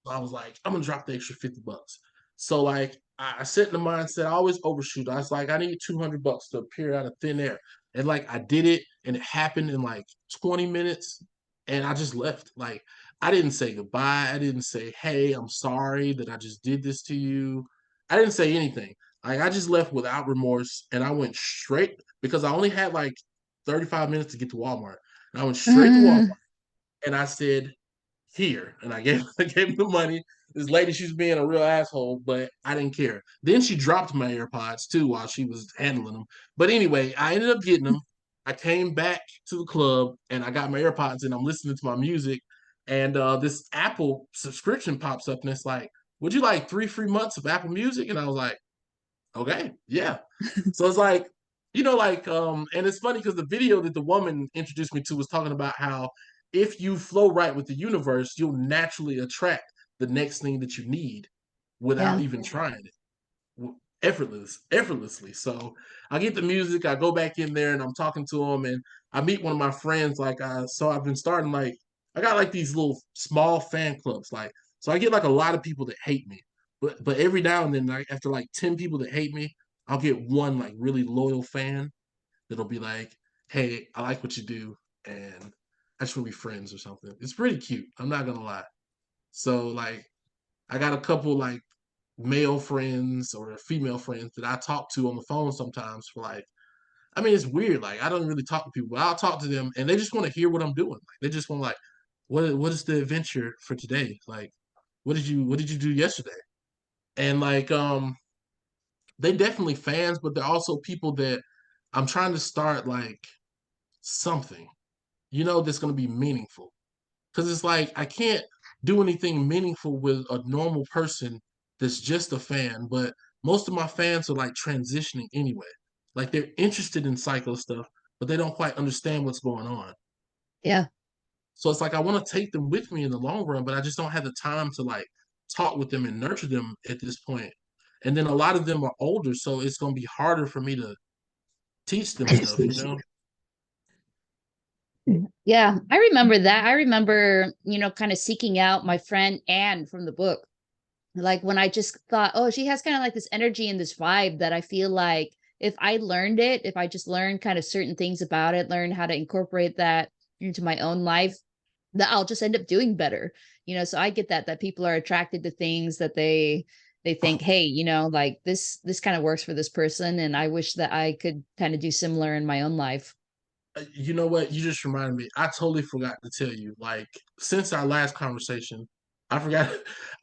so I was like, I'm gonna drop the extra $50. So like I set in the mindset, I always overshoot. I was like, I need $200 to appear out of thin air. And like I did it and it happened in like 20 minutes and I just left. Like I didn't say goodbye. I didn't say, hey, I'm sorry that I just did this to you. I didn't say anything. Like I just left without remorse and I went straight because I only had like 35 minutes to get to Walmart. And I went straight to Walmart and I said, here. And I gave I gave him the money. This lady, she was being a real asshole, but I didn't care. Then she dropped my AirPods too while she was handling them. But anyway, I ended up getting them. I came back to the club and I got my AirPods and I'm listening to my music. And this Apple subscription pops up and it's like, would you like 3 free months of Apple Music? And I was like, okay, yeah. So it's like, and it's funny because the video that the woman introduced me to was talking about how if you flow right with the universe, you'll naturally attract the next thing that you need without Yeah. even trying it, effortlessly. So I get the music, I go back in there and I'm talking to them, and I meet one of my friends. So I've been starting like I got like these little small fan clubs, like so I get like a lot of people that hate me, but every now and then, like after like 10 people that hate me, I'll get one like really loyal fan that'll be like, "Hey, I like what you do, and I just want to be friends or something." It's pretty cute. I'm not gonna lie. So like, I got a couple like male friends or female friends that I talk to on the phone sometimes for like. I mean, it's weird. Like, I don't really talk to people, but I'll talk to them, and they just want to hear what I'm doing. Like, they just want like, what is the adventure for today? Like, what did you do yesterday? And like, they definitely fans, but they're also people that I'm trying to start like something, that's going to be meaningful. Because it's like I can't do anything meaningful with a normal person that's just a fan. But most of my fans are like transitioning anyway. Like they're interested in psycho stuff, but they don't quite understand what's going on. Yeah. So it's like I want to take them with me in the long run, but I just don't have the time to like talk with them and nurture them at this point. And then a lot of them are older, so it's gonna be harder for me to teach them stuff. Yeah, I remember that. I remember, kind of seeking out my friend Anne from the book. Like when I just thought, oh, she has kind of like this energy and this vibe that I feel like if I learned it, if I just learned kind of certain things about it, learn how to incorporate that into my own life, that I'll just end up doing better. So I get that people are attracted to things that they think, hey, like this kind of works for this person, and I wish that I could kind of do similar in my own life. You know what? You just reminded me. I totally forgot to tell you. Like since our last conversation, I forgot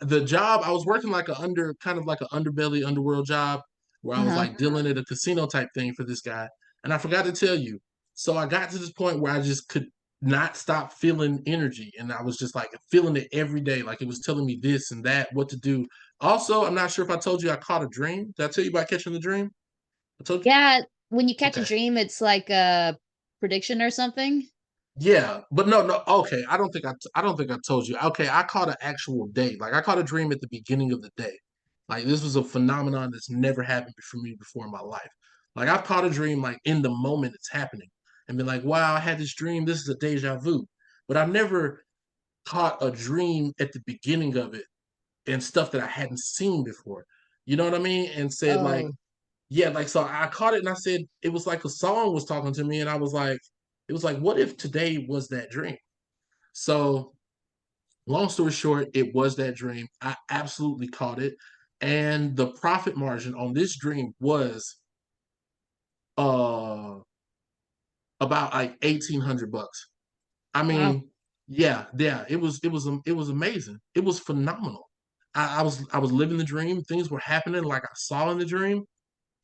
the job. I was working like kind of like an underbelly underworld job where I was Uh-huh. like dealing at a casino type thing for this guy, and I forgot to tell you. So I got to this point where I just could. not stop feeling energy. And I was just like feeling it every day. Like it was telling me this and that, what to do. Also, I'm not sure if I told you I caught a dream. Did I tell you about catching the dream? I told you. Yeah, when you catch a Okay. dream, it's like a prediction or something. Yeah, but no, no. Okay, I don't think I told you. Okay, I caught an actual day. Like I caught a dream at the beginning of the day. Like this was a phenomenon that's never happened for me before in my life. Like I've caught a dream like in the moment it's happening, and been like, "Wow, I had this dream. This is a deja vu." But I've never caught a dream at the beginning of it and stuff that I hadn't seen before. You know what I mean? And said like, Oh. yeah, like so I caught it and I said it was like a song was talking to me, and I was like, it was like, what if today was that dream? So, long story short, it was that dream. I absolutely caught it. And the profit margin on this dream was uh about like 1,800 bucks. I Wow. mean, yeah, yeah, it was amazing. It was phenomenal. I was living the dream. Things were happening like I saw in the dream.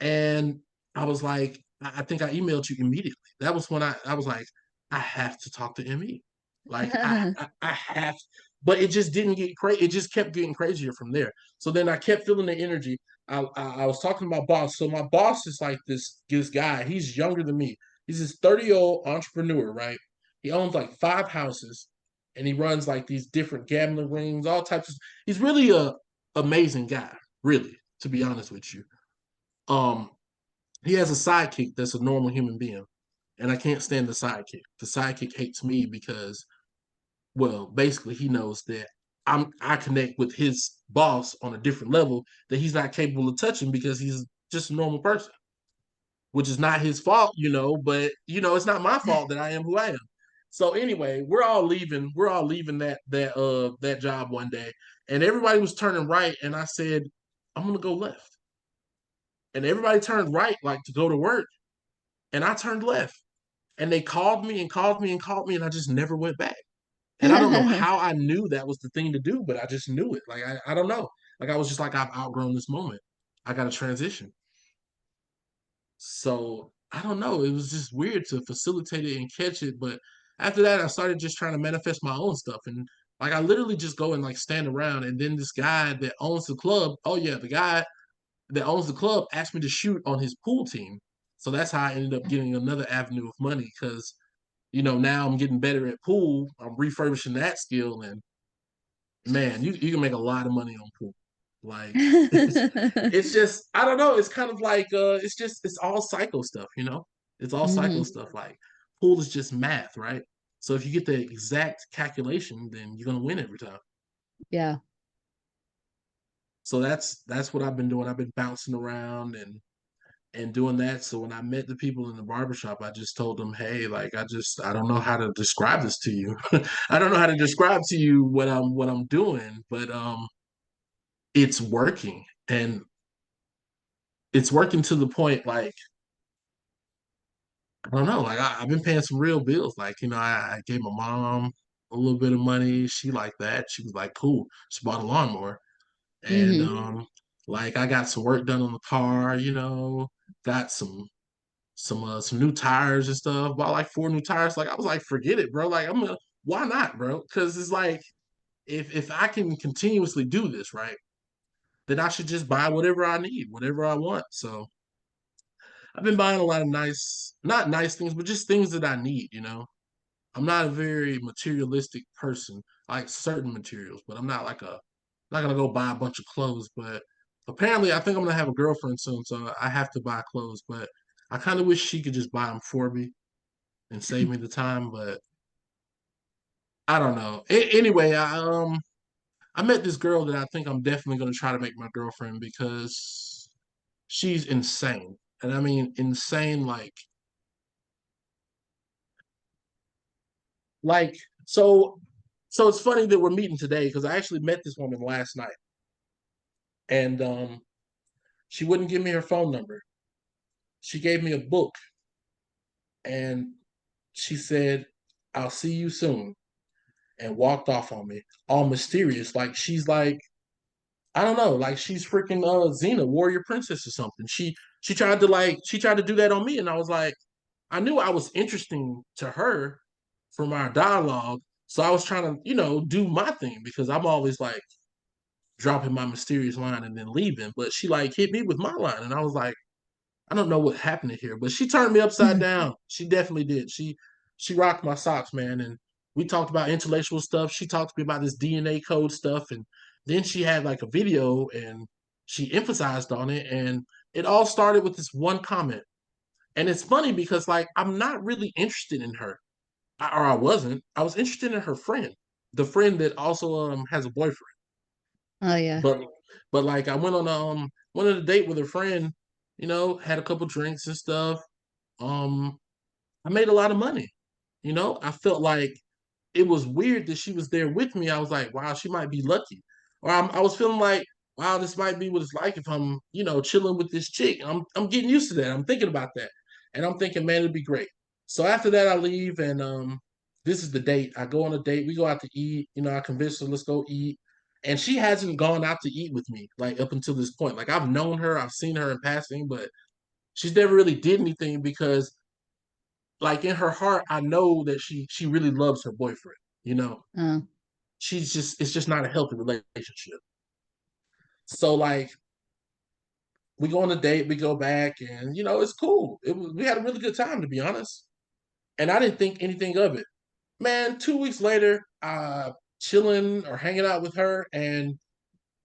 And I was like, I think I emailed you immediately. That was when I was like, I have to talk to ME. Like I have, but it just didn't get crazy. It just kept getting crazier from there. So then I kept feeling the energy. I was talking to my boss. So my boss is like this guy. He's younger than me. He's this 30-year-old entrepreneur, right? He owns like 5 houses, and he runs like these different gambling rings, all types of. He's really a amazing guy, really, to be honest with you. Um, he has a sidekick that's a normal human being, and I can't stand the sidekick. The sidekick hates me because, well, basically he knows that I connect with his boss on a different level that he's not capable of touching because he's just a normal person, which is not his fault, but it's not my fault that I am who I am. So anyway, we're all leaving that job one day, and everybody was turning right, and I said, I'm gonna go left. And everybody turned right, like to go to work, and I turned left. And they called me and called me and called me, and I just never went back. And I don't know how I knew that was the thing to do, but I just knew it. Like I don't know. Like I was just like, I've outgrown this moment. I got to transition. So I don't know. It was just weird to facilitate it and catch it. But after that, I started just trying to manifest my own stuff. And like I literally just go and like stand around. And then this guy that owns the club, oh yeah, the guy that owns the club asked me to shoot on his pool team. So that's how I ended up getting another avenue of money because now I'm getting better at pool. I'm refurbishing that skill, and man, you can make a lot of money on pool. Like it's just I don't know. It's kind of like it's all psycho stuff. It's all psycho Hmm. stuff. Like pool is just math, right? So if you get the exact calculation, then you're gonna win every time. Yeah. So that's what I've been doing. I've been bouncing around and doing that. So when I met the people in the barbershop, I just told them, hey, like I don't know how to describe this to you. I don't know how to describe to you what I'm doing, but it's working. And it's working to the point like I don't know, like I've been paying some real bills. Like, I gave my mom a little bit of money. She liked that. She was like, cool. She bought a lawnmower. And Hmm. like I got some work done on the car, got some new tires and stuff. Bought like 4 new tires. Like I was like, forget it, bro. Like why not, bro? Because it's like if I can continuously do this, right, then I should just buy whatever I need, whatever I want. So I've been buying a lot of not nice things, but just things that I need. I'm not a very materialistic person. I like certain materials, but I'm not gonna go buy a bunch of clothes. But apparently, I think I'm gonna have a girlfriend soon, so I have to buy clothes. But I kind of wish she could just buy them for me and save me the time. But I don't know. Anyway, I met this girl that I think I'm definitely gonna try to make my girlfriend because she's insane, and I mean insane like so. So it's funny that we're meeting today because I actually met this woman last night, and she wouldn't give me her phone number. She gave me a book, and she said, "I'll see you soon," and walked off on me, all mysterious, like she's like I don't know, like she's freaking Xena, warrior princess or something. She tried to do that on me, and I was like, I knew I was interesting to her, from our dialogue. So I was trying to, do my thing because I'm always like dropping my mysterious line and then leaving. But she like hit me with my line, and I was like, I don't know what happened here, but she turned me upside down. She definitely did. She rocked my socks, man. And we talked about intellectual stuff. She talked to me about this DNA code stuff, and then she had like a video and she emphasized on it, and it all started with this one comment. And it's funny because like I'm not really interested in her, or I wasn't. I was interested in her friend, the friend that also has a boyfriend. Oh yeah. But like I went on a date with a friend, had a couple drinks and stuff. Um I made a lot of money. I felt like it was weird that she was there with me. I was like, wow, she might be lucky. Or I was feeling like, wow, this might be what it's like if I'm, chilling with this chick. I'm getting used to that. I'm thinking about that. And I'm thinking, man, it'd be great. So after that I leave and this is the date. I go on a date, we go out to eat, I convinced her, let's go eat. And she hasn't gone out to eat with me, like up until this point. Like I've known her, I've seen her in passing, but she's never really did anything because like in her heart, I know that she really loves her boyfriend. You know, Oh. it's just not a healthy relationship. So like we go on a date, we go back, and it's cool. We had a really good time to be honest, and I didn't think anything of it. Man, 2 weeks later, chilling or hanging out with her, and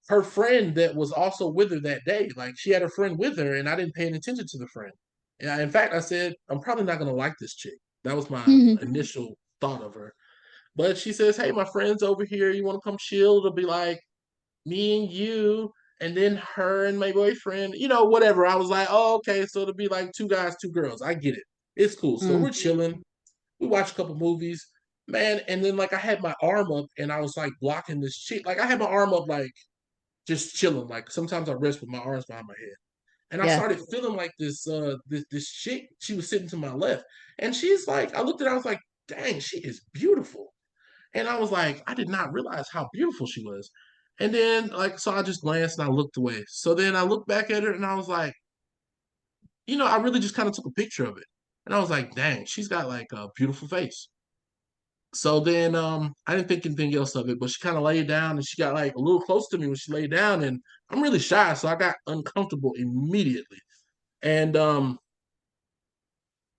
her friend that was also with her that day, like she had a friend with her, and I didn't pay any attention to the friend. And in fact, I said I'm probably not gonna like this chick. That was my initial thought of her. But she says, "Hey, my friend's over here. You want to come chill?" It'll be like me and you, and then her and my boyfriend. Whatever. I was like, "Oh, okay." So it'll be like two guys, two girls. I get it. It's cool. So Mm. we're chilling. We watch a couple movies, man. And then like I had my arm up, and I was like blocking this chick. Like I had my arm up, like just chilling. Like sometimes I rest with my arms behind my head. And I Yeah. started feeling like this chick, she was sitting to my left. And she's like, I looked at her, I was like, dang, she is beautiful. And I was like, I did not realize how beautiful she was. And then like so I just glanced and I looked away. So then I looked back at her and I was like, I really just kind of took a picture of it. And I was like, dang, she's got like a beautiful face. So then I didn't think anything else of it, but she kind of laid down and she got like a little close to me when she laid down, and I'm really shy, so I got uncomfortable immediately. And I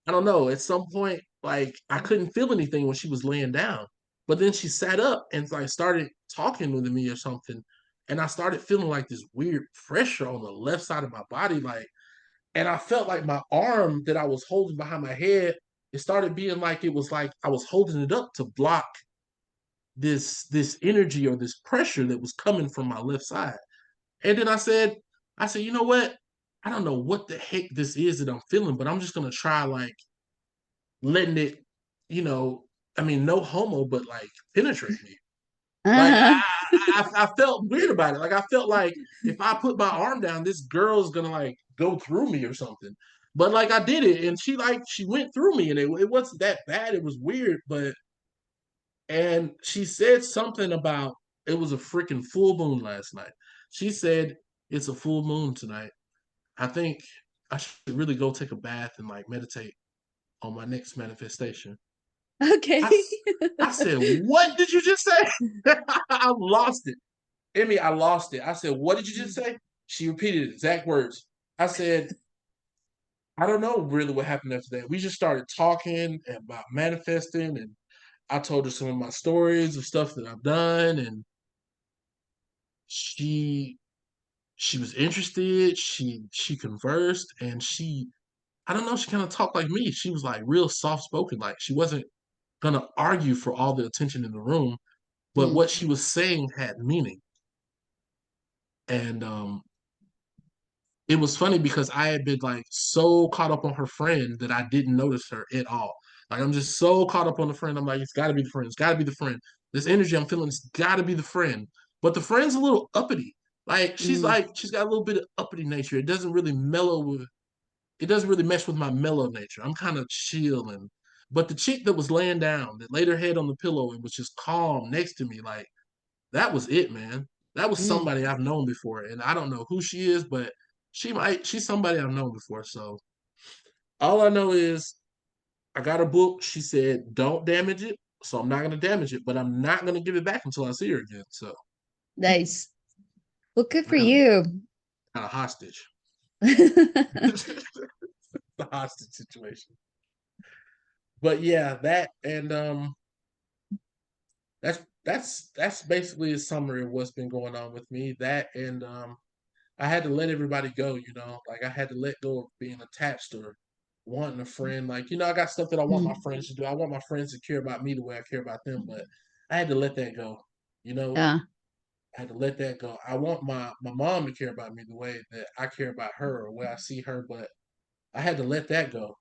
don't know, at some point, like I couldn't feel anything when she was laying down. But then she sat up and like started talking with me or something. And I started feeling like this weird pressure on the left side of my body, like, and I felt like my arm that I was holding behind my head, it started being like it was like I was holding it up to block this energy or this pressure that was coming from my left side. And then I said, you know what? I don't know what the heck this is that I'm feeling, but I'm just gonna try like letting it, you know, I mean, no homo, but like penetrate me. Like Uh-huh. I felt weird about it. Like I felt like if I put my arm down, this girl's gonna like go through me or something. But like I did it, and she went through me, and it wasn't that bad. It was weird, but and she said something about it was a freaking full moon last night. She said it's a full moon tonight. I think I should really go take a bath and like meditate on my next manifestation. Okay. I, I said, what did you just say? I lost it. Emmy, I lost it. I said, what did you just say? She repeated exact words. I said, I don't know really what happened after that. We just started talking about manifesting, and I told her some of my stories of stuff that I've done, and she she was interested. She conversed, and I don't know, she kind of talked like me. She was like real soft spoken, like she wasn't gonna argue for all the attention in the room, but Mm. what she was saying had meaning. And it was funny because I had been like so caught up on her friend that I didn't notice her at all. Like I'm just so caught up on the friend. I'm like, it's gotta be the friend. It's gotta be the friend. This energy I'm feeling, it's gotta be the friend. But the friend's a little uppity. Mm. Like she's got a little bit of uppity nature. It doesn't really mesh with my mellow nature. I'm kind of chill, but the chick that was laying down, that laid her head on the pillow and was just calm next to me, like that was it, man. That was Mm. somebody I've known before, and I don't know who she is, but she's somebody I've known before. So all I know is I got a book. She said, don't damage it. So I'm not gonna damage it, but I'm not gonna give it back until I see her again. So Nice. Well, good I for you. kind of hostage. The hostage situation. But yeah, that and that's basically a summary of what's been going on with me. That and I had to let everybody go, like I had to let go of being attached or wanting a friend. Like, I got stuff that I want my Mm. friends to do. I want my friends to care about me the way I care about them, but I had to let that go. You know, Yeah, I had to let that go. I want my mom to care about me the way that I care about her or the way I see her, but I had to let that go.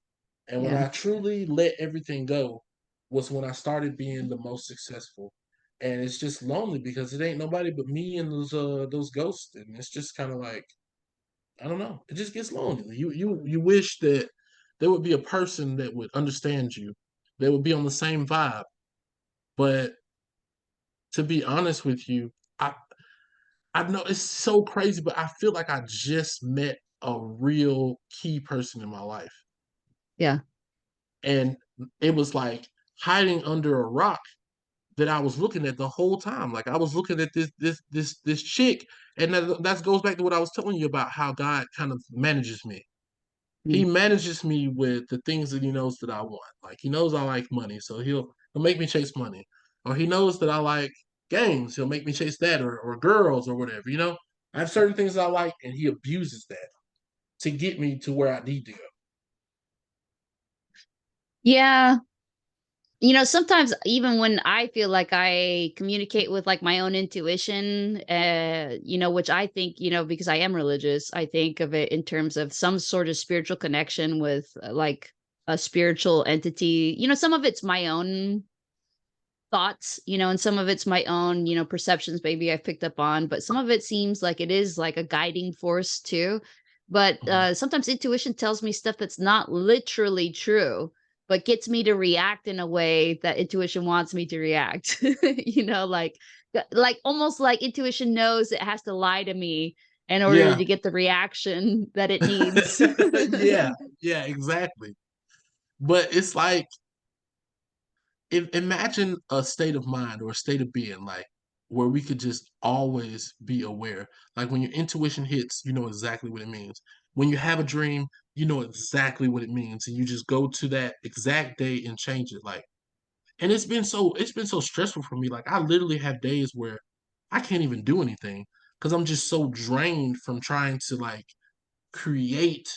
And when yeah, I truly let everything go was when I started being the most successful. And it's just lonely because it ain't nobody but me and those ghosts. And it's just kind of like, I don't know. It just gets lonely. You wish that there would be a person that would understand you, that would be on the same vibe. But to be honest with you, I I know it's so crazy, but I feel like I just met a real key person in my life. yeah. And it was like hiding under a rock that I was looking at the whole time. Like I was looking at this chick, and that goes back to what I was telling you about how God kind of manages me. He Mm. manages me with the things that he knows that I want. Like he knows I like money, so he'll make me chase money. Or he knows that I like games, he'll make me chase that or girls or whatever, I have certain things I like and he abuses that to get me to where I need to go. Yeah. Sometimes even when I feel like I communicate with like my own intuition, which I think, because I am religious, I think of it in terms of some sort of spiritual connection with like a spiritual entity. Some of it's my own thoughts, and some of it's my own, perceptions maybe I've picked up on, but some of it seems like it is like a guiding force too. But Mhm. sometimes intuition tells me stuff that's not literally true, but gets me to react in a way that intuition wants me to react. Like almost like intuition knows it has to lie to me in order Yeah. to get the reaction that it needs. Yeah, yeah, exactly. But it's like imagine a state of mind or a state of being like where we could just always be aware. Like when your intuition hits, you know exactly what it means. When you have a dream, you know exactly what it means, and you just go to that exact day and change it. Like, and it's been so stressful for me. Like I literally have days where I can't even do anything because I'm just so drained from trying to like create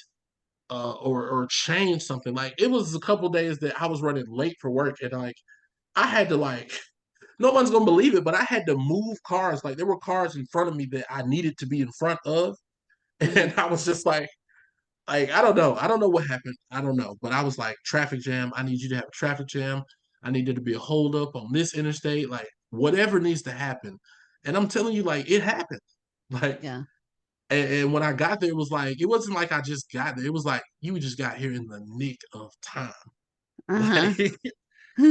or change something. Like it was a couple days that I was running late for work and like I had to like no one's gonna believe it, but I had to move cars. Like there were cars in front of me that I needed to be in front of. And Mm, I was just like, I don't know. I don't know what happened. I don't know. But I was like, traffic jam. I need you to have a traffic jam. I need there to be a holdup on this interstate. Like whatever needs to happen. And I'm telling you, like, it happened. Like, yeah. and when I got there, it was like, it wasn't like I just got there. It was like, you just got here in the nick of time. Uh-huh. Like,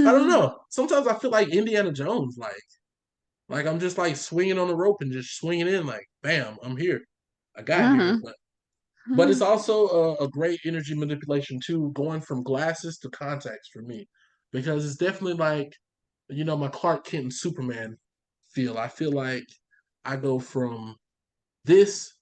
I don't know. Sometimes I feel like Indiana Jones, like I'm just like swinging on the rope and just swinging in, like bam, I'm here. I got here, Uh-huh. but it's also a great energy manipulation too, going from glasses to contacts for me, because it's definitely like my Clark Kent and Superman feel. I feel like I go from this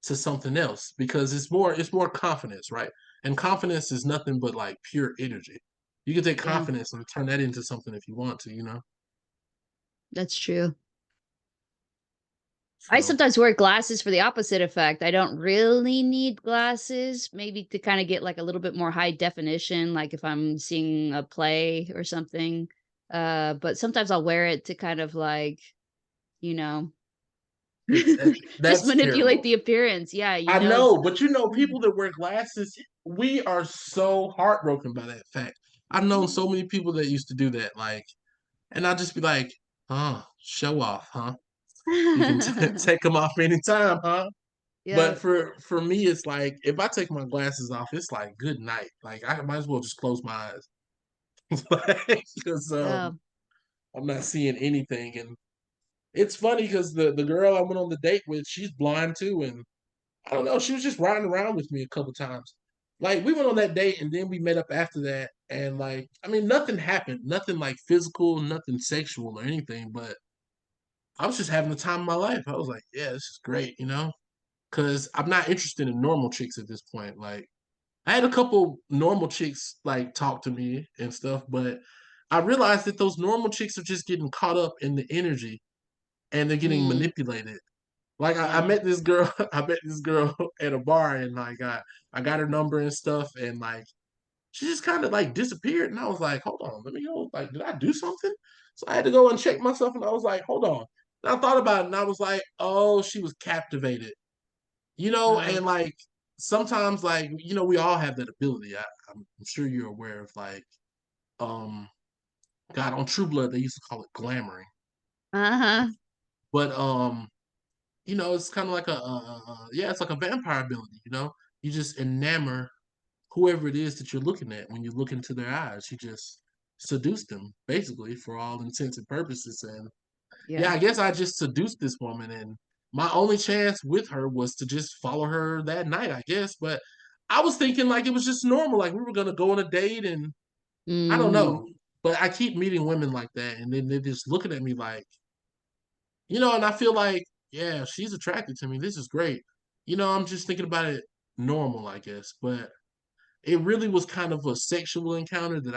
to something else because it's more confidence, right? And confidence is nothing but like pure energy. You can take Yeah, confidence and turn that into something if you want to. that's true. I So sometimes wear glasses for the opposite effect. I don't really need glasses, maybe to kind of get like a little bit more high definition, like if I'm seeing a play or something. But sometimes I'll wear it to kind of like, you know, just that's manipulate terrible. the appearance. Yeah, I know, but people that wear glasses, we are so heartbroken by that fact. I've known so many people that used to do that, like, and I'll just be like, "Huh, show off, huh? You can take them off anytime, huh?" Yeah. But for me, it's like if I take my glasses off, it's like good night. Like I might as well just close my eyes, because Yeah. I'm not seeing anything. And it's funny because the girl I went on the date with, she's blind too, and I don't know, she was just riding around with me a couple times. like we went on that date and then we met up after that, and like I mean nothing happened, nothing like physical, nothing sexual or anything, but I was just having the time of my life. I was like, yeah, this is great, you know, because I'm not interested in normal chicks at this point. Like I had a couple normal chicks like talk to me and stuff, but I realized that those normal chicks are just getting caught up in the energy and they're getting Mm, manipulated. Like I yeah. met this girl, I met this girl at a bar, and like I got her number and stuff, and like she just kind of like disappeared, and I was like, hold on, let me go. Like, did I do something? So I had to go and check myself, and I was like, hold on. And I thought about it, and I was like, oh, she was captivated, you know, Oh. and like sometimes, like you know, we all have that ability. I'm sure you're aware of like, um, God, on True Blood they used to call it glamoring, Uh-huh. but you know, it's kind of like yeah, it's like a vampire ability, you know. You just enamor whoever it is that you're looking at when you look into their eyes. You just seduce them, basically, for all intents and purposes. And Yeah. yeah, I guess I just seduced this woman, and my only chance with her was to just follow her that night, I guess. But I was thinking like it was just normal, like we were gonna go on a date, and I don't Mm, know. But I keep meeting women like that, and then they're just looking at me like, you know, and I feel like, yeah, she's attracted to me. This is great. You know, I'm just thinking about it normal, I guess. But it really was kind of a sexual encounter that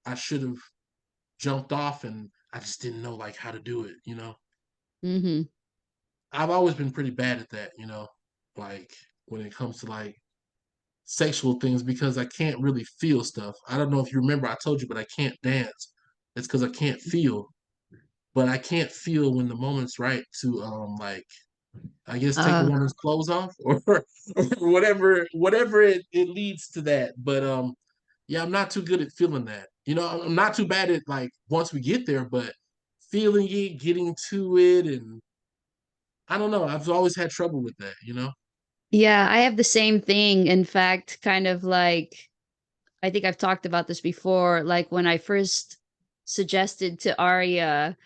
I should have jumped off, and I just didn't know like how to do it, you know. mm-hmm. I've always been pretty bad at that, you know, like when it comes to like sexual things because I can't really feel stuff. I don't know if you remember I told you, but I can't dance. It's because I can't feel. But I can't feel when the moment's right to like I guess take a Uh, woman's clothes off or whatever it leads to that. But yeah, I'm not too good at feeling that. You know, I'm not too bad at like once we get there, but feeling it, getting to it, and I don't know. I've always had trouble with that, you know? yeah, I have the same thing. In fact, kind of like I think I've talked about this before, like when I first suggested to Arya,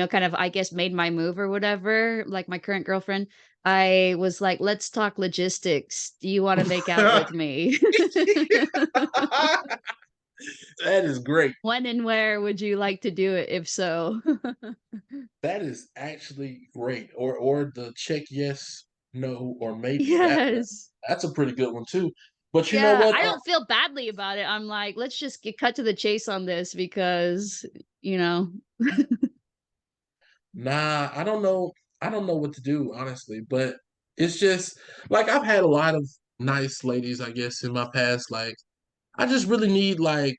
kind of, I guess, made my move or whatever, like my current girlfriend, I was like, let's talk logistics. Do you want to make out with me? That is great. When and where would you like to do it, if so? That is actually great. Or the check yes, no, or maybe. Yes. That's a pretty good one too. But you know Yeah, what? I don't feel badly about it. I'm like, let's just get cut to the chase on this because, you know. Nah, I don't know. I don't know what to do, honestly. But it's just like I've had a lot of nice ladies, I guess, in my past. Like I just really need like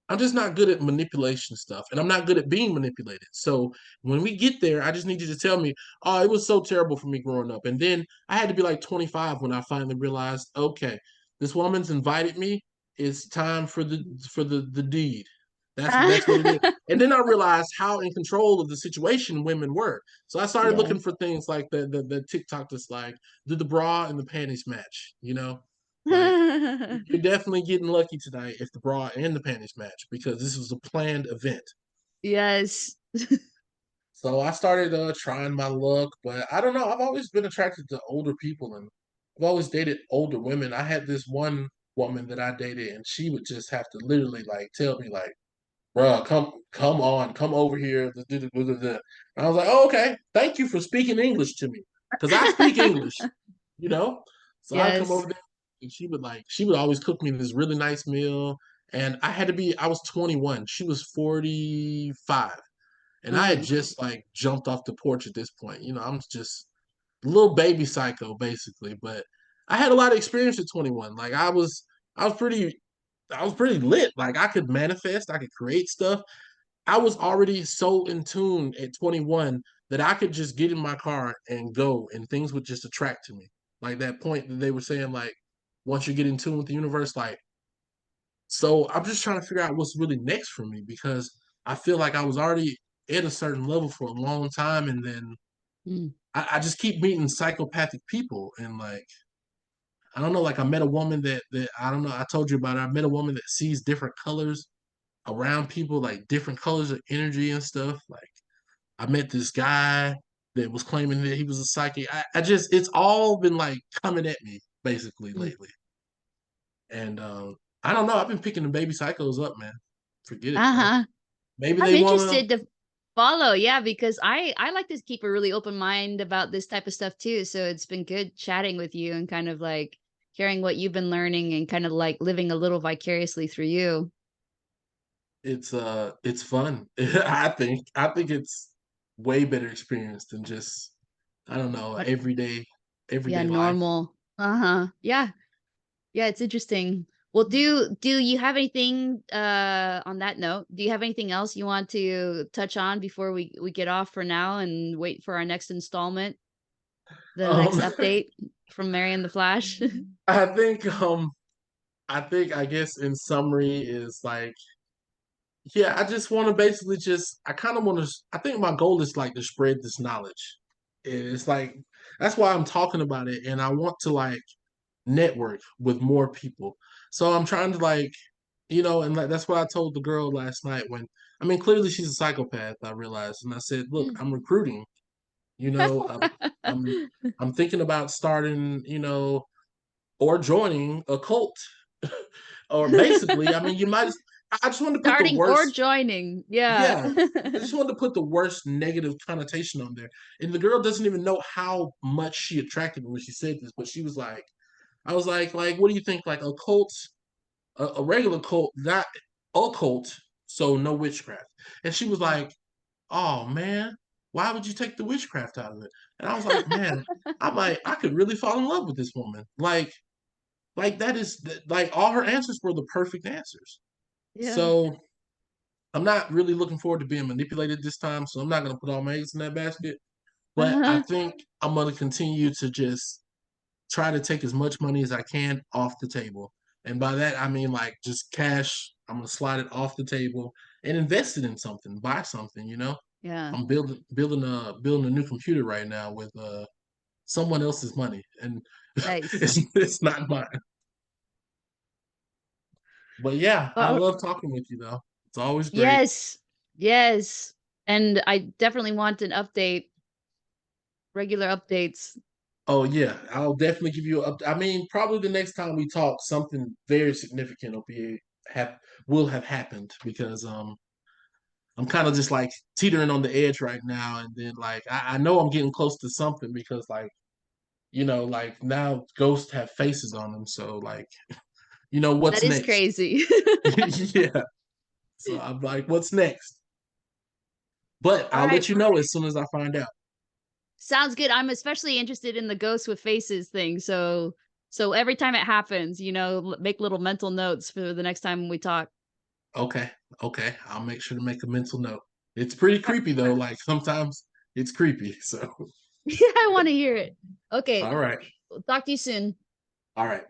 I'm just not good at manipulation stuff, and I'm not good at being manipulated. So when we get there, I just need you to tell me, "Oh, it was so terrible for me growing up." And then I had to be like 25 when I finally realized, okay, this woman's invited me. It's time for the deed. That's what it is. And then I realized how in control of the situation women were. So I started Yeah. looking for things like the TikTok that's like, did the bra and the panties match? You know, like you're definitely getting lucky tonight if the bra and the panties match because this was a planned event. Yes. So I started trying my luck, but I don't know. I've always been attracted to older people, and I've always dated older women. I had this one woman that I dated, and she would just have to literally like tell me like, "Bruh, come on, come over here." And I was like, "Oh, okay. Thank you for speaking English to me, because I speak English, you know." So I'd come Yes. over there, and she would always cook me this really nice meal, and I was 21, she was 45, and I had Mm. just like jumped off the porch at this point. You know, I'm just a little baby psycho basically, but I had a lot of experience at 21. Like I was pretty I was pretty lit. Like I could manifest, I could create stuff. I was already so in tune at 21 that I could just get in my car and go, and things would just attract to me. Like that point that they were saying, like once you get in tune with the universe, like so. I'm just trying to figure out what's really next for me because I feel like I was already at a certain level for a long time, and then Mm. I just keep meeting psychopathic people, and like I don't know, like I met a woman that I don't know. I told you about it. I met a woman that sees different colors around people, like different colors of energy and stuff. Like I met this guy that was claiming that he was a psychic. I just it's all been like coming at me basically Mm. lately. And I don't know. I've been picking the baby psychos up, man. Forget it, bro. Uh-huh. Maybe I'm they wanna. interested to follow, yeah, because I like to keep a really open mind about this type of stuff too. So it's been good chatting with you and kind of like hearing what you've been learning and kind of like living a little vicariously through you. It's fun. I think it's way better experience than just I don't know What yeah, everyday life. normal. Uh-huh. Yeah. Yeah, it's interesting. Well, do you have anything on that note? Do you have anything else you want to touch on before we get off for now and wait for our next installment, the next Um, update from Marion the Flash? I think I guess in summary is like yeah, I just want to basically just I kind of want to I think my goal is like to spread this knowledge. It's like that's why I'm talking about it and I want to like network with more people. So I'm trying to like and like that's what I told the girl last night when I mean clearly she's a psychopath, I realized. And I said, "Look, I'm recruiting. You know, I'm I'm thinking about starting, or joining a cult." Or basically, I mean, I just wanted to put the Starting or worst. joining. Yeah. Yeah, I just wanted to put the worst negative connotation on there. And the girl doesn't even know how much she attracted me when she said this, but she was like, I was like, what do you think? Like a cult, a regular cult, not a cult, so no witchcraft. And she was like, oh man, why would you take the witchcraft out of it? And I was like, man, I could really fall in love with this woman. Like that is like all her answers were the perfect answers. Yeah. So I'm not really looking forward to being manipulated this time, so I'm not going to put all my eggs in that basket. But I Uh-huh. think I'm going to continue to just try to take as much money as I can off the table. And by that, I mean like just cash. I'm going to slide it off the table and invest it in something, buy something. Yeah. I'm building a new computer right now with someone else's money, and Nice. it's not mine. But yeah, I Well, love talking with you though. It's always great. yes. Yes. And I definitely want an update, regular updates. Oh yeah, I'll definitely give you up. I mean, probably the next time we talk, something very significant have will have happened because I'm kind of just like teetering on the edge right now, and then like I know I'm getting close to something because like like now ghosts have faces on them, so like That what's is next? crazy. Yeah, so I'm like, what's next? But All I'll right. let you know as soon as I find out. Sounds good. I'm especially interested in the ghosts with faces thing. So every time it happens, make little mental notes for the next time we talk. Okay, okay, I'll make sure to make a mental note. It's pretty Uh, creepy though. Like sometimes it's creepy. So Yeah, I want to hear it. Okay. all right. We'll talk to you soon. All right.